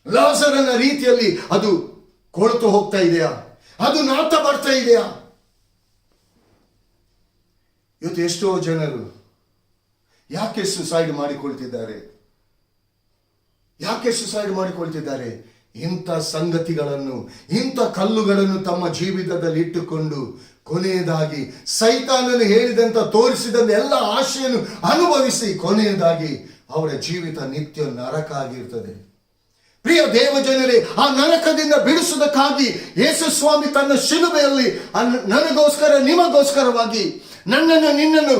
ಲಾಜರನ ರೀತಿಯಲ್ಲಿ ಅದು ಕೊಳೆತು ಹೋಗ್ತಾ ಇದೆಯಾ, ಅದು ನಾತ ಬರ್ತಾ ಇದೆಯಾ? ಇವತ್ತು ಎಷ್ಟೋ ಜನರು ಯಾಕೆ ಸುಸೈಡ್ ಮಾಡಿಕೊಳ್ತಿದ್ದಾರೆ, ಯಾಕೆ ಸುಸೈಡ್ ಮಾಡಿಕೊಳ್ತಿದ್ದಾರೆ? ಇಂಥ ಸಂಗತಿಗಳನ್ನು, ಇಂಥ ಕಲ್ಲುಗಳನ್ನು ತಮ್ಮ ಜೀವಿತದಲ್ಲಿ ಇಟ್ಟುಕೊಂಡು ಕೊನೆಯದಾಗಿ ಸೈತಾನನು ಹೇಳಿದಂತ ತೋರಿಸಿದಂತ ಎಲ್ಲ ಆಶೆಯನ್ನು ಅನುಭವಿಸಿ ಕೊನೆಯದಾಗಿ ಅವರ ಜೀವಿತ ನಿತ್ಯ ನರಕ ಆಗಿರ್ತದೆ. ಪ್ರಿಯ ದೇವ ಜನರೇ, ಆ ನರಕದಿಂದ ಬಿಡಿಸುವುದಕ್ಕಾಗಿ ಯೇಸು ಸ್ವಾಮಿ ತನ್ನ ಶಿಲುಬೆಯಲ್ಲಿ ನನಗೋಸ್ಕರ ನಿಮಗೋಸ್ಕರವಾಗಿ ನನ್ನನ್ನು ನಿನ್ನನ್ನು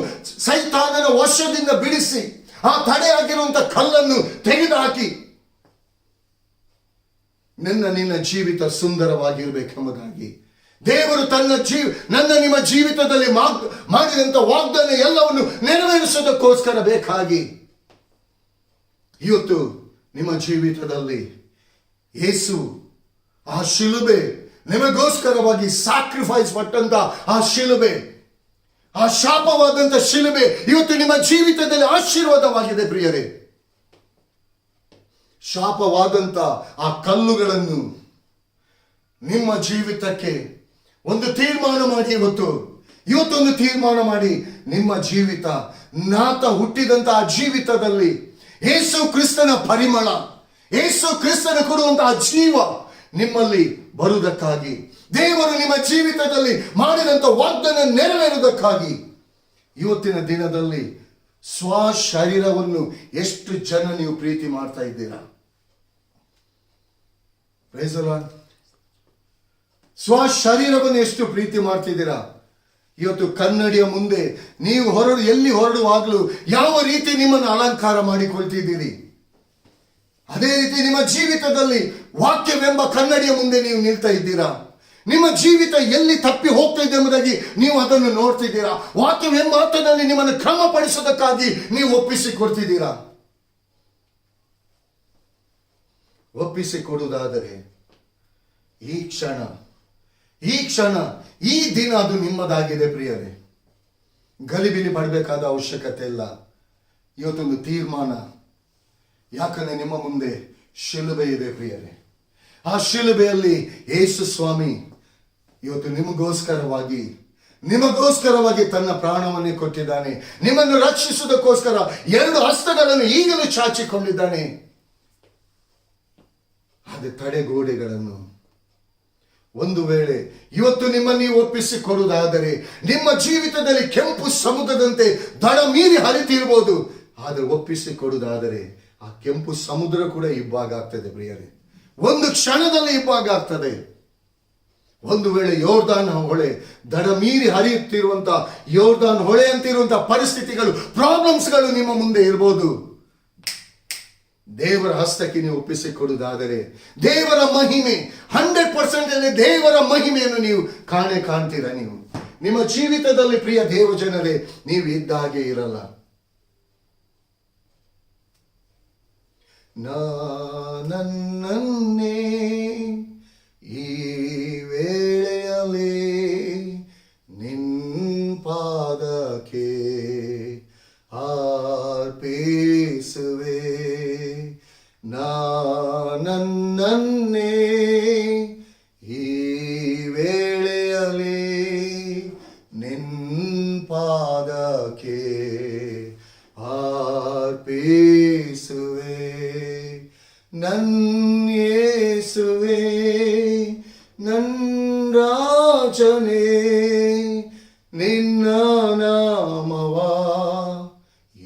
ಸೈತಾನನ ವಶದಿಂದ ಬಿಡಿಸಿ ಆ ತಡೆಯಾಗಿರುವಂತ ಕಲ್ಲನ್ನು ತೆಗೆದುಹಾಕಿ ನಿನ್ನ ಜೀವಿತ ಸುಂದರವಾಗಿರ್ಬೇಕೆಂಬುದಾಗಿ ದೇವರು ನನ್ನ ನಿಮ್ಮ ಜೀವಿತದಲ್ಲಿ ಮಾಡಿದಂತ ವಾಗ್ದಾನ ಎಲ್ಲವನ್ನು ನೆರವೇರಿಸೋದಕ್ಕೋಸ್ಕರ ಬೇಕಾಗಿ ಇವತ್ತು ನಿಮ್ಮ ಜೀವಿತದಲ್ಲಿ ಯೇಸು ಆ ಶಿಲುಬೆ ನಿಮಗೋಸ್ಕರವಾಗಿ ಸ್ಯಾಕ್ರಿಫೈಸ್ ಪಟ್ಟಂತ ಆ ಶಿಲುಬೆ, ಆ ಶಾಪವಾದಂತ ಶಿಲುಬೆ ಇವತ್ತು ನಿಮ್ಮ ಜೀವಿತದಲ್ಲಿ ಆಶೀರ್ವಾದವಾಗಿದೆ. ಪ್ರಿಯರೇ, ಶಾಪವಾದಂತ ಆ ಕಲ್ಲುಗಳನ್ನು ನಿಮ್ಮ ಜೀವಿತಕ್ಕೆ ಒಂದು ತೀರ್ಮಾನ ಮಾಡಿ. ಇವತ್ತೊಂದು ತೀರ್ಮಾನ ಮಾಡಿ. ನಿಮ್ಮ ಜೀವಿತ, ನಾತ ಹುಟ್ಟಿದಂತ ಆ ಜೀವಿತದಲ್ಲಿ ಯೇಸು ಕ್ರಿಸ್ತನ ಪರಿಮಳ, ಯೇಸು ಕ್ರಿಸ್ತನ ಕೊಡುವಂತಹ ಜೀವ ನಿಮ್ಮಲ್ಲಿ ಬರುವುದಕ್ಕಾಗಿ, ದೇವರು ನಿಮ್ಮ ಜೀವಿತದಲ್ಲಿ ಮಾಡಿದಂತ ವಾಗ್ದಾನ ನೆರವೇರುವುದಕ್ಕಾಗಿ ಇವತ್ತಿನ ದಿನದಲ್ಲಿ ಸ್ವ ಶರೀರವನ್ನು ಎಷ್ಟು ಜನ ನೀವು ಪ್ರೀತಿ ಮಾಡ್ತಾ ಇದ್ದೀರಾ? Praise the Lord. ಸ್ವ ಶರೀರವನ್ನು ಎಷ್ಟು ಪ್ರೀತಿ ಮಾಡ್ತಿದ್ದೀರಾ? ಇವತ್ತು ಕನ್ನಡಿಯ ಮುಂದೆ ನೀವು ಎಲ್ಲಿ ಹೊರಡುವಾಗಲೂ ಯಾವ ರೀತಿ ನಿಮ್ಮನ್ನು ಅಲಂಕಾರ ಮಾಡಿಕೊಳ್ತಿದ್ದೀರಿ, ಅದೇ ರೀತಿ ನಿಮ್ಮ ಜೀವಿತದಲ್ಲಿ ವಾಕ್ಯವೆಂಬ ಕನ್ನಡಿಯ ಮುಂದೆ ನೀವು ನಿಲ್ತಾ ಇದ್ದೀರಾ. ನಿಮ್ಮ ಜೀವಿತ ಎಲ್ಲಿ ತಪ್ಪಿ ಹೋಗ್ತಾ ಇದೆ ಎಂಬುದಾಗಿ ನೀವು ಅದನ್ನು ನೋಡ್ತಿದ್ದೀರಾ. ವಾಕ್ಯವೆಂಬ ಮಾತಿನಲ್ಲಿ ನಿಮ್ಮನ್ನು ಕ್ರಮಪಡಿಸೋದಕ್ಕಾಗಿ ನೀವು ಒಪ್ಪಿಸಿಕೊಡ್ತಿದ್ದೀರಾ. ಒಪ್ಪಿಸಿಕೊಡುವುದಾದರೆ ಈ ಕ್ಷಣ ಈ ದಿನ ಅದು ನಿಮ್ಮದಾಗಿದೆ ಪ್ರಿಯರೇ. ಗಲಿಬಿಲಿ ಪಡಬೇಕಾದ ಅವಶ್ಯಕತೆ ಇಲ್ಲ. ಇವತ್ತೊಂದು ತೀರ್ಮಾನ. ಯಾಕಂದ್ರೆ ನಿಮ್ಮ ಮುಂದೆ ಶಿಲುಬೆ ಇದೆ ಪ್ರಿಯರೇ. ಆ ಶಿಲುಬೆಯಲ್ಲಿ ಯೇಸು ಸ್ವಾಮಿ ಇವತ್ತು ನಿಮಗೋಸ್ಕರವಾಗಿ ತನ್ನ ಪ್ರಾಣವನ್ನೇ ಕೊಟ್ಟಿದ್ದಾನೆ. ನಿಮ್ಮನ್ನು ರಕ್ಷಿಸುವುದಕ್ಕೋಸ್ಕರ 2 ಹಸ್ತಗಳನ್ನು ಈಗಲೂ ಚಾಚಿಕೊಂಡಿದ್ದಾನೆ. ಅದು ತಡೆಗೋಡೆಗಳನ್ನು ಒಂದು ವೇಳೆ ಇವತ್ತು ನಿಮ್ಮನ್ನು ನೀವು ಒಪ್ಪಿಸಿಕೊಡುವುದಾದರೆ ನಿಮ್ಮ ಜೀವಿತದಲ್ಲಿ ಕೆಂಪು ಸಮುದ್ರದಂತೆ ದಡ ಮೀರಿ ಹರಿತಿರ್ಬೋದು. ಆದರೆ ಒಪ್ಪಿಸಿಕೊಡುವುದಾದರೆ ಆ ಕೆಂಪು ಸಮುದ್ರ ಕೂಡ ಇಬ್ಬಾಗ ಆಗ್ತದೆ ಪ್ರಿಯರೇ. ಒಂದು ಕ್ಷಣದಲ್ಲಿ ಇಬ್ಬಾಗ ಆಗ್ತದೆ. ಒಂದು ವೇಳೆ ಯೋರ್ದಾನ್ ಹೊಳೆ ದಡ ಮೀರಿ ಹರಿಯುತ್ತಿರುವಂತ ಯೋರ್ದಾನ್ ಹೊಳೆ ಅಂತಿರುವಂತ ಪರಿಸ್ಥಿತಿಗಳು, ಪ್ರಾಬ್ಲಮ್ಸ್ಗಳು ನಿಮ್ಮ ಮುಂದೆ ಇರ್ಬೋದು. ದೇವರ ಹಸ್ತಕ್ಕೆ ನೀವು ಒಪ್ಪಿಸಿಕೊಡುವುದಾದರೆ ದೇವರ ಮಹಿಮೆ 100% ದೇವರ ಮಹಿಮೆಯನ್ನು ನೀವು ಕಾಣ್ತೀರಾ. ನೀವು ನಿಮ್ಮ ಜೀವಿತದಲ್ಲಿ ಪ್ರಿಯ ದೇವ ಜನರೇ, ನೀವು ಇದ್ದ ಹಾಗೆ ಇರಲ್ಲ. ನನ್ನನ್ನೇ ಈ ವೇಳೆಯಲ್ಲಿ ನಿನ್ನ ಪಾದಕ್ಕೆ ಅರ್ಪಿಸುವೆ. ನನ್ನನ್ನೇ ಈ ವೇಳೆಯಲ್ಲಿ ನಿನ್ನ ಪಾದಕ್ಕೆ ಅರ್ಪಿಸುವೆ. ನನ್ನ ಯೇಸುವೇ, ನನ್ನ ರಾಜನೇ, ನಿನ್ನ ನಾಮವ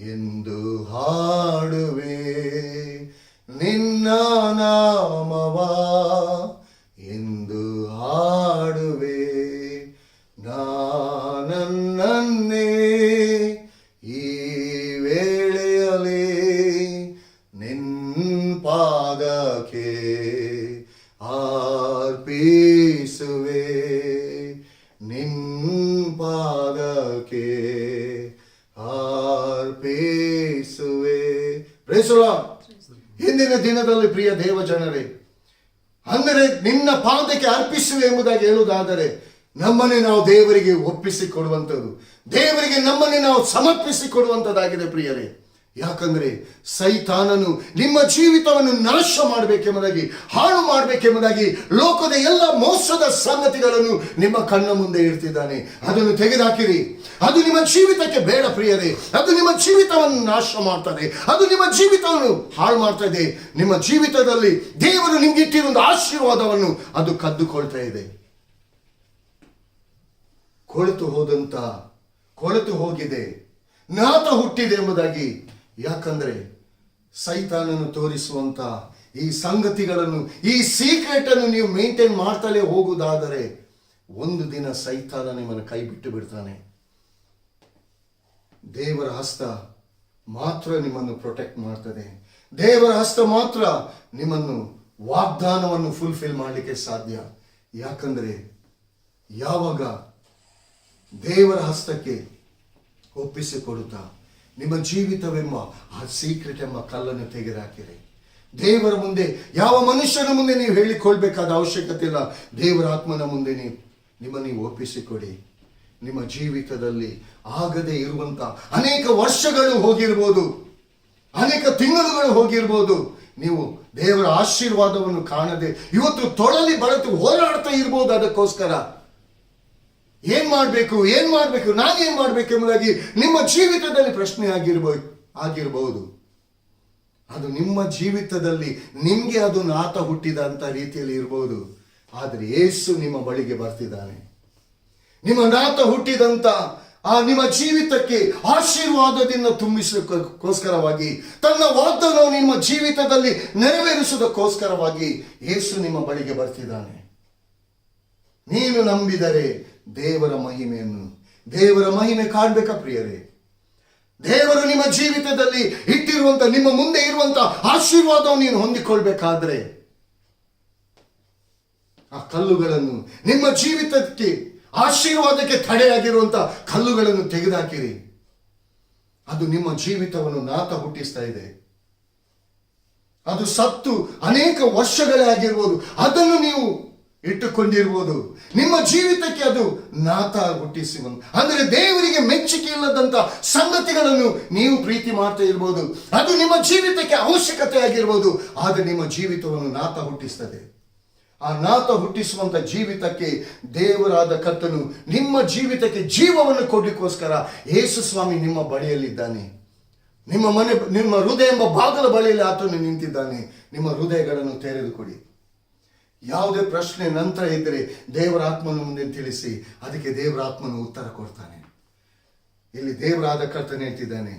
ಎಂದು ಹಾಡುವೆ. ನಿನ್ನ ನಾಮವ ಎಂದು ಹಾಡುವೆ. ನನ್ನನ್ನೇ ಈ ವೇಳೆಯಲ್ಲಿ ನಿನ್ನ ಪಾದಕ್ಕೆ ಅರ್ಪಿಸುವೆ. ನಿನ್ನ ಪಾದಕ್ಕೆ ಅರ್ಪಿಸುವೆ. Price the lord. ಹಿಂದಿನ ದಿನದಲ್ಲಿ ಪ್ರಿಯ ದೇವ ಜನರೇ, ಅಂದರೆ ನಿನ್ನ ಪಾದಕ್ಕೆ ಅರ್ಪಿಸುವೆ ಎಂಬುದಾಗಿ ಹೇಳುವುದಾದರೆ ನಮ್ಮನ್ನೇ ನಾವು ದೇವರಿಗೆ ಒಪ್ಪಿಸಿಕೊಡುವಂಥದ್ದು, ದೇವರಿಗೆ ನಮ್ಮನ್ನೇ ನಾವು ಸಮರ್ಪಿಸಿಕೊಡುವಂಥದ್ದಾಗಿದೆ ಪ್ರಿಯರೇ. ಯಾಕಂದ್ರೆ ಸೈತಾನನು ನಿಮ್ಮ ಜೀವಿತವನ್ನು ನಾಶ ಮಾಡಬೇಕೆಂಬುದಾಗಿ, ಹಾಳು ಮಾಡಬೇಕೆಂಬುದಾಗಿ ಲೋಕದ ಎಲ್ಲ ಮೋಸದ ಸಂಗತಿಗಳನ್ನು ನಿಮ್ಮ ಕಣ್ಣ ಮುಂದೆ ಇಡ್ತಿದ್ದಾನೆ. ಅದನ್ನು ತೆಗೆದುಹಾಕಿರಿ. ಅದು ನಿಮ್ಮ ಜೀವಿತಕ್ಕೆ ಬೇಡ ಪ್ರಿಯರೇ. ಅದು ನಿಮ್ಮ ಜೀವಿತವನ್ನು ನಾಶ ಮಾಡ್ತದೆ. ಅದು ನಿಮ್ಮ ಜೀವಿತವನ್ನು ಹಾಳು ಮಾಡ್ತಾ ಇದೆ. ನಿಮ್ಮ ಜೀವಿತದಲ್ಲಿ ದೇವರು ನಿಮ್ಗೆ ಇಟ್ಟಿರುವ ಒಂದು ಆಶೀರ್ವಾದವನ್ನು ಅದು ಕದ್ದುಕೊಳ್ತಾ ಇದೆ. ಕೊಳೆತು ಹೋಗಿದೆ, ನಾತ ಹುಟ್ಟಿದೆ ಎಂಬುದಾಗಿ. ಯಾಕಂದ್ರೆ ಸೈತಾನನು ತೋರಿಸುವಂತ ಈ ಸಂಗತಿಗಳನ್ನು, ಈ ಸೀಕ್ರೆಟ್ ಅನ್ನು ನೀವು ಮೇಂಟೈನ್ ಮಾಡ್ತಲೇ ಹೋಗುವುದಾದರೆ ಒಂದು ದಿನ ಸೈತಾನ ನಿಮ್ಮನ್ನು ಕೈ ಬಿಟ್ಟು ಬಿಡ್ತಾನೆ. ದೇವರ ಹಸ್ತ ಮಾತ್ರ ನಿಮ್ಮನ್ನು ಪ್ರೊಟೆಕ್ಟ್ ಮಾಡ್ತದೆ. ದೇವರ ಹಸ್ತ ಮಾತ್ರ ನಿಮ್ಮನ್ನು ವಾಗ್ದಾನವನ್ನು ಫುಲ್ಫಿಲ್ ಮಾಡಲಿಕ್ಕೆ ಸಾಧ್ಯ. ಯಾಕಂದ್ರೆ ಯಾವಾಗ ದೇವರ ಹಸ್ತಕ್ಕೆ ಒಪ್ಪಿಸಿಕೊಡುತ್ತಾ ನಿಮ್ಮ ಜೀವಿತವೆಂಬ ಆ ಸೀಕ್ರೆಟ್ ಎಂಬ ಕಲ್ಲನ್ನು ತೆಗೆದುಹಾಕಿರಿ. ದೇವರ ಮುಂದೆ, ಯಾವ ಮನುಷ್ಯನ ಮುಂದೆ ನೀವು ಹೇಳಿಕೊಳ್ಬೇಕಾದ ಅವಶ್ಯಕತೆ ಇಲ್ಲ. ದೇವರ ಆತ್ಮನ ಮುಂದೆ ನೀವು ಒಪ್ಪಿಸಿಕೊಡಿ. ನಿಮ್ಮ ಜೀವಿತದಲ್ಲಿ ಆಗದೆ ಇರುವಂತ ಅನೇಕ ವರ್ಷಗಳು ಹೋಗಿರ್ಬೋದು, ಅನೇಕ ತಿಂಗಳುಗಳು ಹೋಗಿರ್ಬೋದು. ನೀವು ದೇವರ ಆಶೀರ್ವಾದವನ್ನು ಕಾಣದೆ ಇವತ್ತು ತೊಳಲಿ ಬಳತು ಹೋರಾಡ್ತಾ ಇರ್ಬೋದು. ಅದಕ್ಕೋಸ್ಕರ ಏನ್ ಮಾಡ್ಬೇಕು ನಾನೇನ್ ಮಾಡ್ಬೇಕು ಎಂಬುದಾಗಿ ನಿಮ್ಮ ಜೀವಿತದಲ್ಲಿ ಪ್ರಶ್ನೆ ಆಗಿರಬಹುದು. ಅದು ನಿಮ್ಮ ಜೀವಿತದಲ್ಲಿ ನಿಮ್ಗೆ ಅದು ನಾತ ಹುಟ್ಟಿದಂತ ರೀತಿಯಲ್ಲಿ ಇರಬಹುದು. ಆದರೆ ಯೇಸು ನಿಮ್ಮ ಬಳಿಗೆ ಬರ್ತಿದ್ದಾನೆ. ನಿಮ್ಮ ನಾತ ಹುಟ್ಟಿದಂತ ನಿಮ್ಮ ಜೀವಿತಕ್ಕೆ ಆಶೀರ್ವಾದದಿಂದ ತುಂಬಿಸೋಕ್ಕೋಸ್ಕರವಾಗಿ, ತನ್ನ ವಾಗ್ದಾನವು ನಿಮ್ಮ ಜೀವಿತದಲ್ಲಿ ನೆರವೇರಿಸುವುದಕ್ಕೋಸ್ಕರವಾಗಿ ಯೇಸು ನಿಮ್ಮ ಬಳಿಗೆ ಬರ್ತಿದ್ದಾನೆ. ನೀನು ನಂಬಿದರೆ ದೇವರ ಮಹಿಮೆ ಕಾಣ್ಬೇಕಾ ಪ್ರಿಯರೇ? ದೇವರು ನಿಮ್ಮ ಜೀವಿತದಲ್ಲಿ ಇಟ್ಟಿರುವಂತ, ನಿಮ್ಮ ಮುಂದೆ ಇರುವಂತ ಆಶೀರ್ವಾದವನ್ನು ನೀನು ಹೊಂದಿಕೊಳ್ಬೇಕಾದ್ರೆ ಆ ಕಲ್ಲುಗಳನ್ನು, ನಿಮ್ಮ ಜೀವಿತಕ್ಕೆ ಆಶೀರ್ವಾದಕ್ಕೆ ತಡೆಯಾಗಿರುವಂತ ಕಲ್ಲುಗಳನ್ನು ತೆಗೆದುಹಾಕಿರಿ. ಅದು ನಿಮ್ಮ ಜೀವಿತವನ್ನು ನಾತ ಹುಟ್ಟಿಸ್ತಾ ಇದೆ. ಅದು ಸತ್ತು ಅನೇಕ ವರ್ಷಗಳೇ ಆಗಿರ್ಬೋದು, ಅದನ್ನು ನೀವು ಇಟ್ಟುಕೊಂಡಿರ್ಬೋದು. ನಿಮ್ಮ ಜೀವಿತಕ್ಕೆ ಅದು ನಾತ ಹುಟ್ಟಿಸಿ ಅಂದರೆ ದೇವರಿಗೆ ಮೆಚ್ಚುಗೆ ಇಲ್ಲದಂತ ಸಂಗತಿಗಳನ್ನು ನೀವು ಪ್ರೀತಿ ಮಾಡ್ತಾ ಇರ್ಬೋದು. ಅದು ನಿಮ್ಮ ಜೀವಿತಕ್ಕೆ ಅವಶ್ಯಕತೆ ಆಗಿರ್ಬೋದು, ಆದರೆ ನಿಮ್ಮ ಜೀವಿತವನ್ನು ನಾತ ಹುಟ್ಟಿಸ್ತದೆ. ಆ ನಾತ ಹುಟ್ಟಿಸುವಂತ ಜೀವಿತಕ್ಕೆ ದೇವರಾದ ಕರ್ತನು ನಿಮ್ಮ ಜೀವಿತಕ್ಕೆ ಜೀವವನ್ನು ಕೊಡ್ಲಿಕ್ಕೋಸ್ಕರ ಯೇಸು ಸ್ವಾಮಿ ನಿಮ್ಮ ಬಳಿಯಲ್ಲಿದ್ದಾನೆ. ನಿಮ್ಮ ಹೃದಯ ಎಂಬ ಭಾಗದ ಬಳಿಯಲ್ಲಿ ಆತನು ನಿಂತಿದ್ದಾನೆ. ನಿಮ್ಮ ಹೃದಯಗಳನ್ನು ತೆರೆದುಕೊಡಿ. ಯಾವುದೇ ಪ್ರಶ್ನೆ ನಂತರ ಇದ್ದರೆ ದೇವರ ಆತ್ಮನ ಮುಂದೆ ತಿಳಿಸಿ, ಅದಕ್ಕೆ ದೇವರ ಆತ್ಮನು ಉತ್ತರ ಕೊಡ್ತಾನೆ. ಇಲ್ಲಿ ದೇವರಾದ ಕರ್ತನು ಹೇಳ್ತಿದ್ದಾನೆ,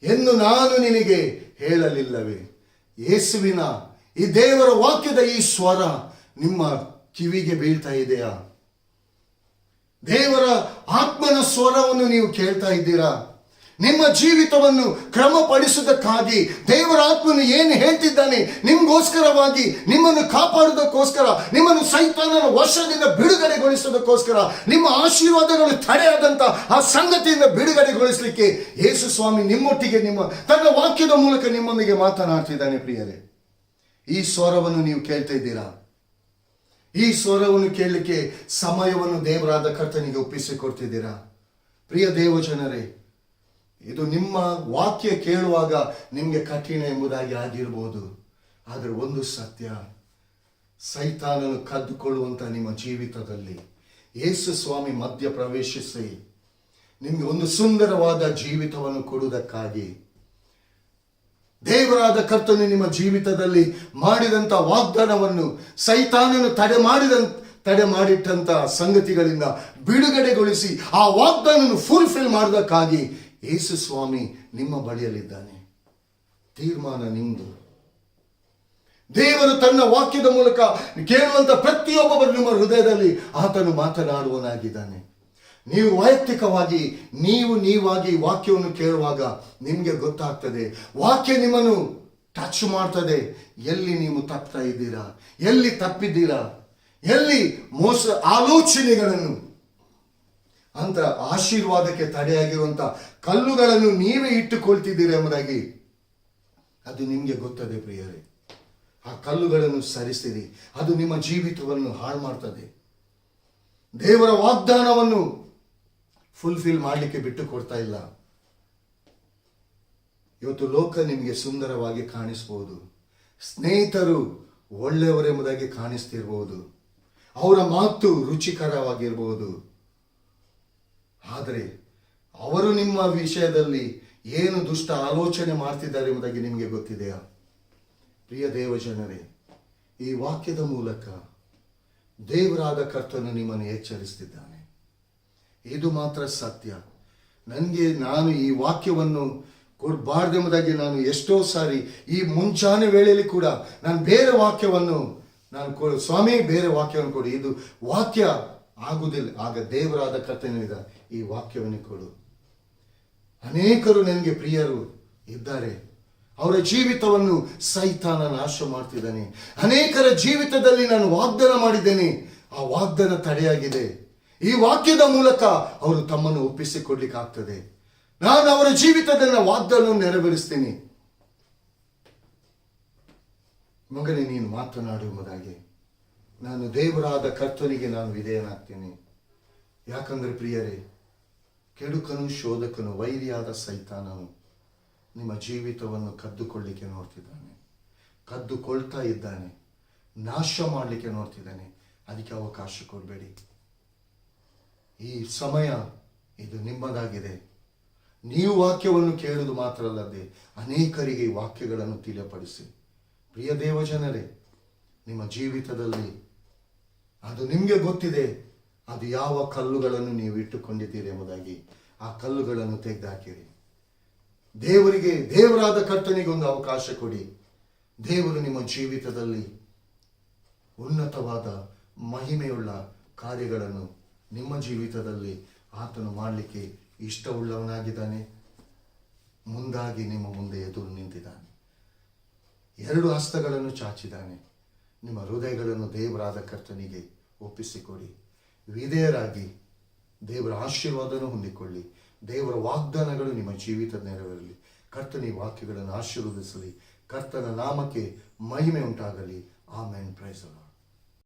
ಎಂದು ನಾನು ನಿನಗೆ ಹೇಳಲಿಲ್ಲವೇ? ಯೇಸುವಿನ ಈ ದೇವರ ವಾಕ್ಯದ ಈ ಸ್ವರ ನಿಮ್ಮ ಕಿವಿಗೆ ಬೀಳ್ತಾ ಇದೆಯಾ? ದೇವರ ಆತ್ಮನ ಸ್ವರವನ್ನು ನೀವು ಕೇಳ್ತಾ ಇದ್ದೀರಾ? ನಿಮ್ಮ ಜೀವಿತವನ್ನು ಕ್ರಮಪಡಿಸುವುದಕ್ಕಾಗಿ ದೇವರ ಆತ್ಮನು ಏನು ಹೇಳ್ತಿದ್ದಾನೆ, ನಿಮ್ಗೋಸ್ಕರವಾಗಿ, ನಿಮ್ಮನ್ನು ಕಾಪಾಡುವುದಕ್ಕೋಸ್ಕರ, ನಿಮ್ಮನ್ನು ಸೈತಾನನ ವಶದಿಂದ ಬಿಡುಗಡೆಗೊಳಿಸುವುದಕ್ಕೋಸ್ಕರ, ನಿಮ್ಮ ಆಶೀರ್ವಾದಗಳು ತಡೆಯಾದಂತ ಆ ಸಂಗತಿಯಿಂದ ಬಿಡುಗಡೆಗೊಳಿಸಲಿಕ್ಕೆ ಯೇಸು ಸ್ವಾಮಿ ನಿಮ್ಮೊಟ್ಟಿಗೆ ತನ್ನ ವಾಕ್ಯದ ಮೂಲಕ ನಿಮ್ಮೊಂದಿಗೆ ಮಾತನಾಡ್ತಿದ್ದಾನೆ. ಪ್ರಿಯರೇ, ಈ ಸ್ವರವನ್ನು ನೀವು ಕೇಳ್ತಾ ಇದ್ದೀರಾ? ಈ ಸ್ವರವನ್ನು ಕೇಳಲಿಕ್ಕೆ ಸಮಯವನ್ನು ದೇವರಾದ ಕರ್ತನಿಗೆ ಒಪ್ಪಿಸಿಕೊಡ್ತಿದ್ದೀರಾ? ಪ್ರಿಯ ದೇವಜನರೇ, ಇದು ನಿಮ್ಮ ವಾಕ್ಯ ಕೇಳುವಾಗ ನಿಮಗೆ ಕಠಿಣ ಎಂಬುದಾಗಿ ಆಗಿರ್ಬೋದು. ಆದರೆ ಒಂದು ಸತ್ಯ, ಸೈತಾನನು ಕದ್ದುಕೊಳ್ಳುವಂತ ನಿಮ್ಮ ಜೀವಿತದಲ್ಲಿ ಯೇಸು ಸ್ವಾಮಿ ಮಧ್ಯ ಪ್ರವೇಶಿಸಿ ನಿಮಗೆ ಒಂದು ಸುಂದರವಾದ ಜೀವಿತವನ್ನು ಕೊಡುವುದಕ್ಕಾಗಿ ದೇವರಾದ ಕರ್ತನು ನಿಮ್ಮ ಜೀವಿತದಲ್ಲಿ ಮಾಡಿದಂತ ವಾಗ್ದಾನವನ್ನು ಸೈತಾನನು ತಡೆ ಮಾಡಿಟ್ಟಂತ ಸಂಗತಿಗಳಿಂದ ಬಿಡುಗಡೆಗೊಳಿಸಿ ಆ ವಾಗ್ದಾನವನ್ನು ಫುಲ್ಫಿಲ್ ಮಾಡುವುದಕ್ಕಾಗಿ ಯೇಸು ಸ್ವಾಮಿ ನಿಮ್ಮ ಬಳಿಯಲ್ಲಿದ್ದಾನೆ. ತೀರ್ಮಾನ ನಿಮ್ಮದು. ದೇವರು ತನ್ನ ವಾಕ್ಯದ ಮೂಲಕ ಕೇಳುವಂತ ಪ್ರತಿಯೊಬ್ಬರು ನಿಮ್ಮ ಹೃದಯದಲ್ಲಿ ಆತನು ಮಾತನಾಡುವನಾಗಿದ್ದಾನೆ. ನೀವು ವೈಯಕ್ತಿಕವಾಗಿ ನೀವಾಗಿ ವಾಕ್ಯವನ್ನು ಕೇಳುವಾಗ ನಿಮಗೆ ಗೊತ್ತಾಗ್ತದೆ, ವಾಕ್ಯ ನಿಮ್ಮನ್ನು ಟಚ್ ಮಾಡ್ತದೆ. ಎಲ್ಲಿ ನೀವು ತಪ್ತಾ ಇದ್ದೀರಾ, ಎಲ್ಲಿ ತಪ್ಪಿದ್ದೀರಾ, ಎಲ್ಲಿ ಮೋಸ ಆಲೋಚನೆಗಳನ್ನು, ಅಂತ ಆಶೀರ್ವಾದಕ್ಕೆ ತಡೆಯಾಗಿರುವಂತ ಕಲ್ಲುಗಳನ್ನು ನೀವೇ ಇಟ್ಟುಕೊಳ್ತಿದ್ದೀರಾ ಎಂಬುದಾಗಿ ಅದು ನಿಮಗೆ ಗೊತ್ತದೆ. ಪ್ರಿಯರೇ, ಆ ಕಲ್ಲುಗಳನ್ನು ಸರಿಸಿರಿ. ಅದು ನಿಮ್ಮ ಜೀವಿತವನ್ನು ಹಾಳು ಮಾಡ್ತದೆ. ದೇವರ ವಾಗ್ದಾನವನ್ನು ಫುಲ್ಫಿಲ್ ಮಾಡಲಿಕ್ಕೆ ಬಿಟ್ಟು ಕೊಡ್ತಾ ಇಲ್ಲ. ಇವತ್ತು ಲೋಕ ನಿಮಗೆ ಸುಂದರವಾಗಿ ಕಾಣಿಸಬಹುದು, ಸ್ನೇಹಿತರು ಒಳ್ಳೆಯವರೆಂಬುದಾಗಿ ಕಾಣಿಸ್ತಿರ್ಬೋದು, ಅವರ ಮಾತು ರುಚಿಕರವಾಗಿರ್ಬೋದು, ಆದರೆ ಅವರು ನಿಮ್ಮ ವಿಷಯದಲ್ಲಿ ಏನು ದುಷ್ಟ ಆಲೋಚನೆ ಮಾಡ್ತಿದ್ದಾರೆ ಎಂಬುದಾಗಿ ನಿಮಗೆ ಗೊತ್ತಿದೆಯಾ? ಪ್ರಿಯ ದೇವಜನರೇ, ಈ ವಾಕ್ಯದ ಮೂಲಕ ದೇವರಾದ ಕರ್ತನು ನಿಮ್ಮನ್ನು ಎಚ್ಚರಿಸುತ್ತಿದ್ದಾನೆ. ಇದು ಮಾತ್ರ ಸತ್ಯ. ನಾನು ಈ ವಾಕ್ಯವನ್ನು ಕೊಡಬಾರ್ದೆಂಬುದಾಗಿ ನಾನು ಎಷ್ಟೋ ಸಾರಿ ಈ ಮುಂಚಾನೆ ವೇಳೆಯಲ್ಲಿ ಕೂಡ ನಾನು ಬೇರೆ ವಾಕ್ಯವನ್ನು ಸ್ವಾಮಿ ಬೇರೆ ವಾಕ್ಯವನ್ನು ಕೊಡಿ, ಇದು ವಾಕ್ಯ ಆಗುವುದಿಲ್ಲ. ಆಗ ದೇವರಾದ ಕರ್ತನಿಂದ ಈ ವಾಕ್ಯವನ್ನು ಕೊಡು. ಅನೇಕರು ನನಗೆ ಪ್ರಿಯರು ಇದ್ದಾರೆ, ಅವರ ಜೀವಿತವನ್ನು ಸೈತಾನ ನಾಶ ಮಾಡ್ತಿದ್ದಾನೆ. ಅನೇಕರ ಜೀವಿತದಲ್ಲಿ ನಾನು ವಾಗ್ದಾನ ಮಾಡಿದ್ದೇನೆ, ಆ ವಾಗ್ದಾನ ತಡೆಯಾಗಿದೆ. ಈ ವಾಕ್ಯದ ಮೂಲಕ ಅವರು ತಮ್ಮನ್ನು ಒಪ್ಪಿಸಿಕೊಡ್ಲಿಕ್ಕೆ ಆಗ್ತದೆ. ನಾನು ಅವರ ಜೀವಿತದಲ್ಲಿ ವಾಗ್ದಾನವನ್ನು ನೆರವೇರಿಸ್ತೀನಿ. ಮಗನೇ, ನೀನು ಮಾತನಾಡುವುದಾಗಿ ನಾನು ದೇವರಾದ ಕರ್ತನಿಗೆ ನಾನು ವಿಧೇಯನಾಗ್ತೀನಿ. ಯಾಕಂದ್ರೆ ಪ್ರಿಯರೇ, ಕೆಡುಕನು, ಶೋಧಕನು, ವೈರಿಯಾದ ಸೈತಾನನು ನಿಮ್ಮ ಜೀವಿತವನ್ನು ಕದ್ದುಕೊಳ್ಳಿಕ್ಕೆ ನೋಡ್ತಿದ್ದಾನೆ, ಕದ್ದುಕೊಳ್ತಾ ಇದ್ದಾನೆ, ನಾಶ ಮಾಡಲಿಕ್ಕೆ ನೋಡ್ತಿದ್ದಾನೆ. ಅದಕ್ಕೆ ಅವಕಾಶ ಕೊಡಬೇಡಿ. ಈ ಸಮಯ ಇದು ನಿಮ್ಮದಾಗಿದೆ. ನೀವು ವಾಕ್ಯವನ್ನು ಕೇಳುವುದು ಮಾತ್ರ ಅಲ್ಲದೆ ಅನೇಕರಿಗೆ ಈ ವಾಕ್ಯಗಳನ್ನು ತಿಳಿಯಪಡಿಸಿ. ಪ್ರಿಯ ದೇವಜನರೇ, ನಿಮ್ಮ ಜೀವಿತದಲ್ಲಿ ಅದು ನಿಮಗೆ ಗೊತ್ತಿದೆ, ಅದು ಯಾವ ಕಲ್ಲುಗಳನ್ನು ನೀವು ಇಟ್ಟುಕೊಂಡಿದ್ದೀರಿ ಎಂಬುದಾಗಿ. ಆ ಕಲ್ಲುಗಳನ್ನು ತೆಗೆದುಹಾಕಿರಿ. ದೇವರಾದ ಕರ್ತನಿಗೆ ಒಂದು ಅವಕಾಶ ಕೊಡಿ. ದೇವರು ನಿಮ್ಮ ಜೀವಿತದಲ್ಲಿ ಉನ್ನತವಾದ ಮಹಿಮೆಯುಳ್ಳ ಕಾರ್ಯಗಳನ್ನು ನಿಮ್ಮ ಜೀವಿತದಲ್ಲಿ ಆತನು ಮಾಡಲಿಕ್ಕೆ ಇಷ್ಟವುಳ್ಳವನಾಗಿದ್ದಾನೆ. ಮುಂದಾಗಿ ನಿಮ್ಮ ಮುಂದೆ ಎದುರು ನಿಂತಿದ್ದಾನೆ. 2 ಹಸ್ತಗಳನ್ನು ಚಾಚಿದ್ದಾನೆ. ನಿಮ್ಮ ಹೃದಯಗಳನ್ನು ದೇವರಾದ ಕರ್ತನಿಗೆ ಒಪ್ಪಿಸಿಕೊಡಿ. ವಿಧೇಯರಾಗಿ ದೇವರ ಆಶೀರ್ವಾದವನ್ನು ಹೊಂದಿಕೊಳ್ಳಿ. ದೇವರ ವಾಗ್ದಾನಗಳು ನಿಮ್ಮ ಜೀವಿತ ನೆರವೇರಲಿ. ಕರ್ತನ ಈ ವಾಕ್ಯಗಳನ್ನು ಆಶೀರ್ವದಿಸಲಿ. ಕರ್ತನ ನಾಮಕ್ಕೆ ಮಹಿಮೆ ಉಂಟಾಗಲಿ. ಆಮೆನ್. Praise the lord.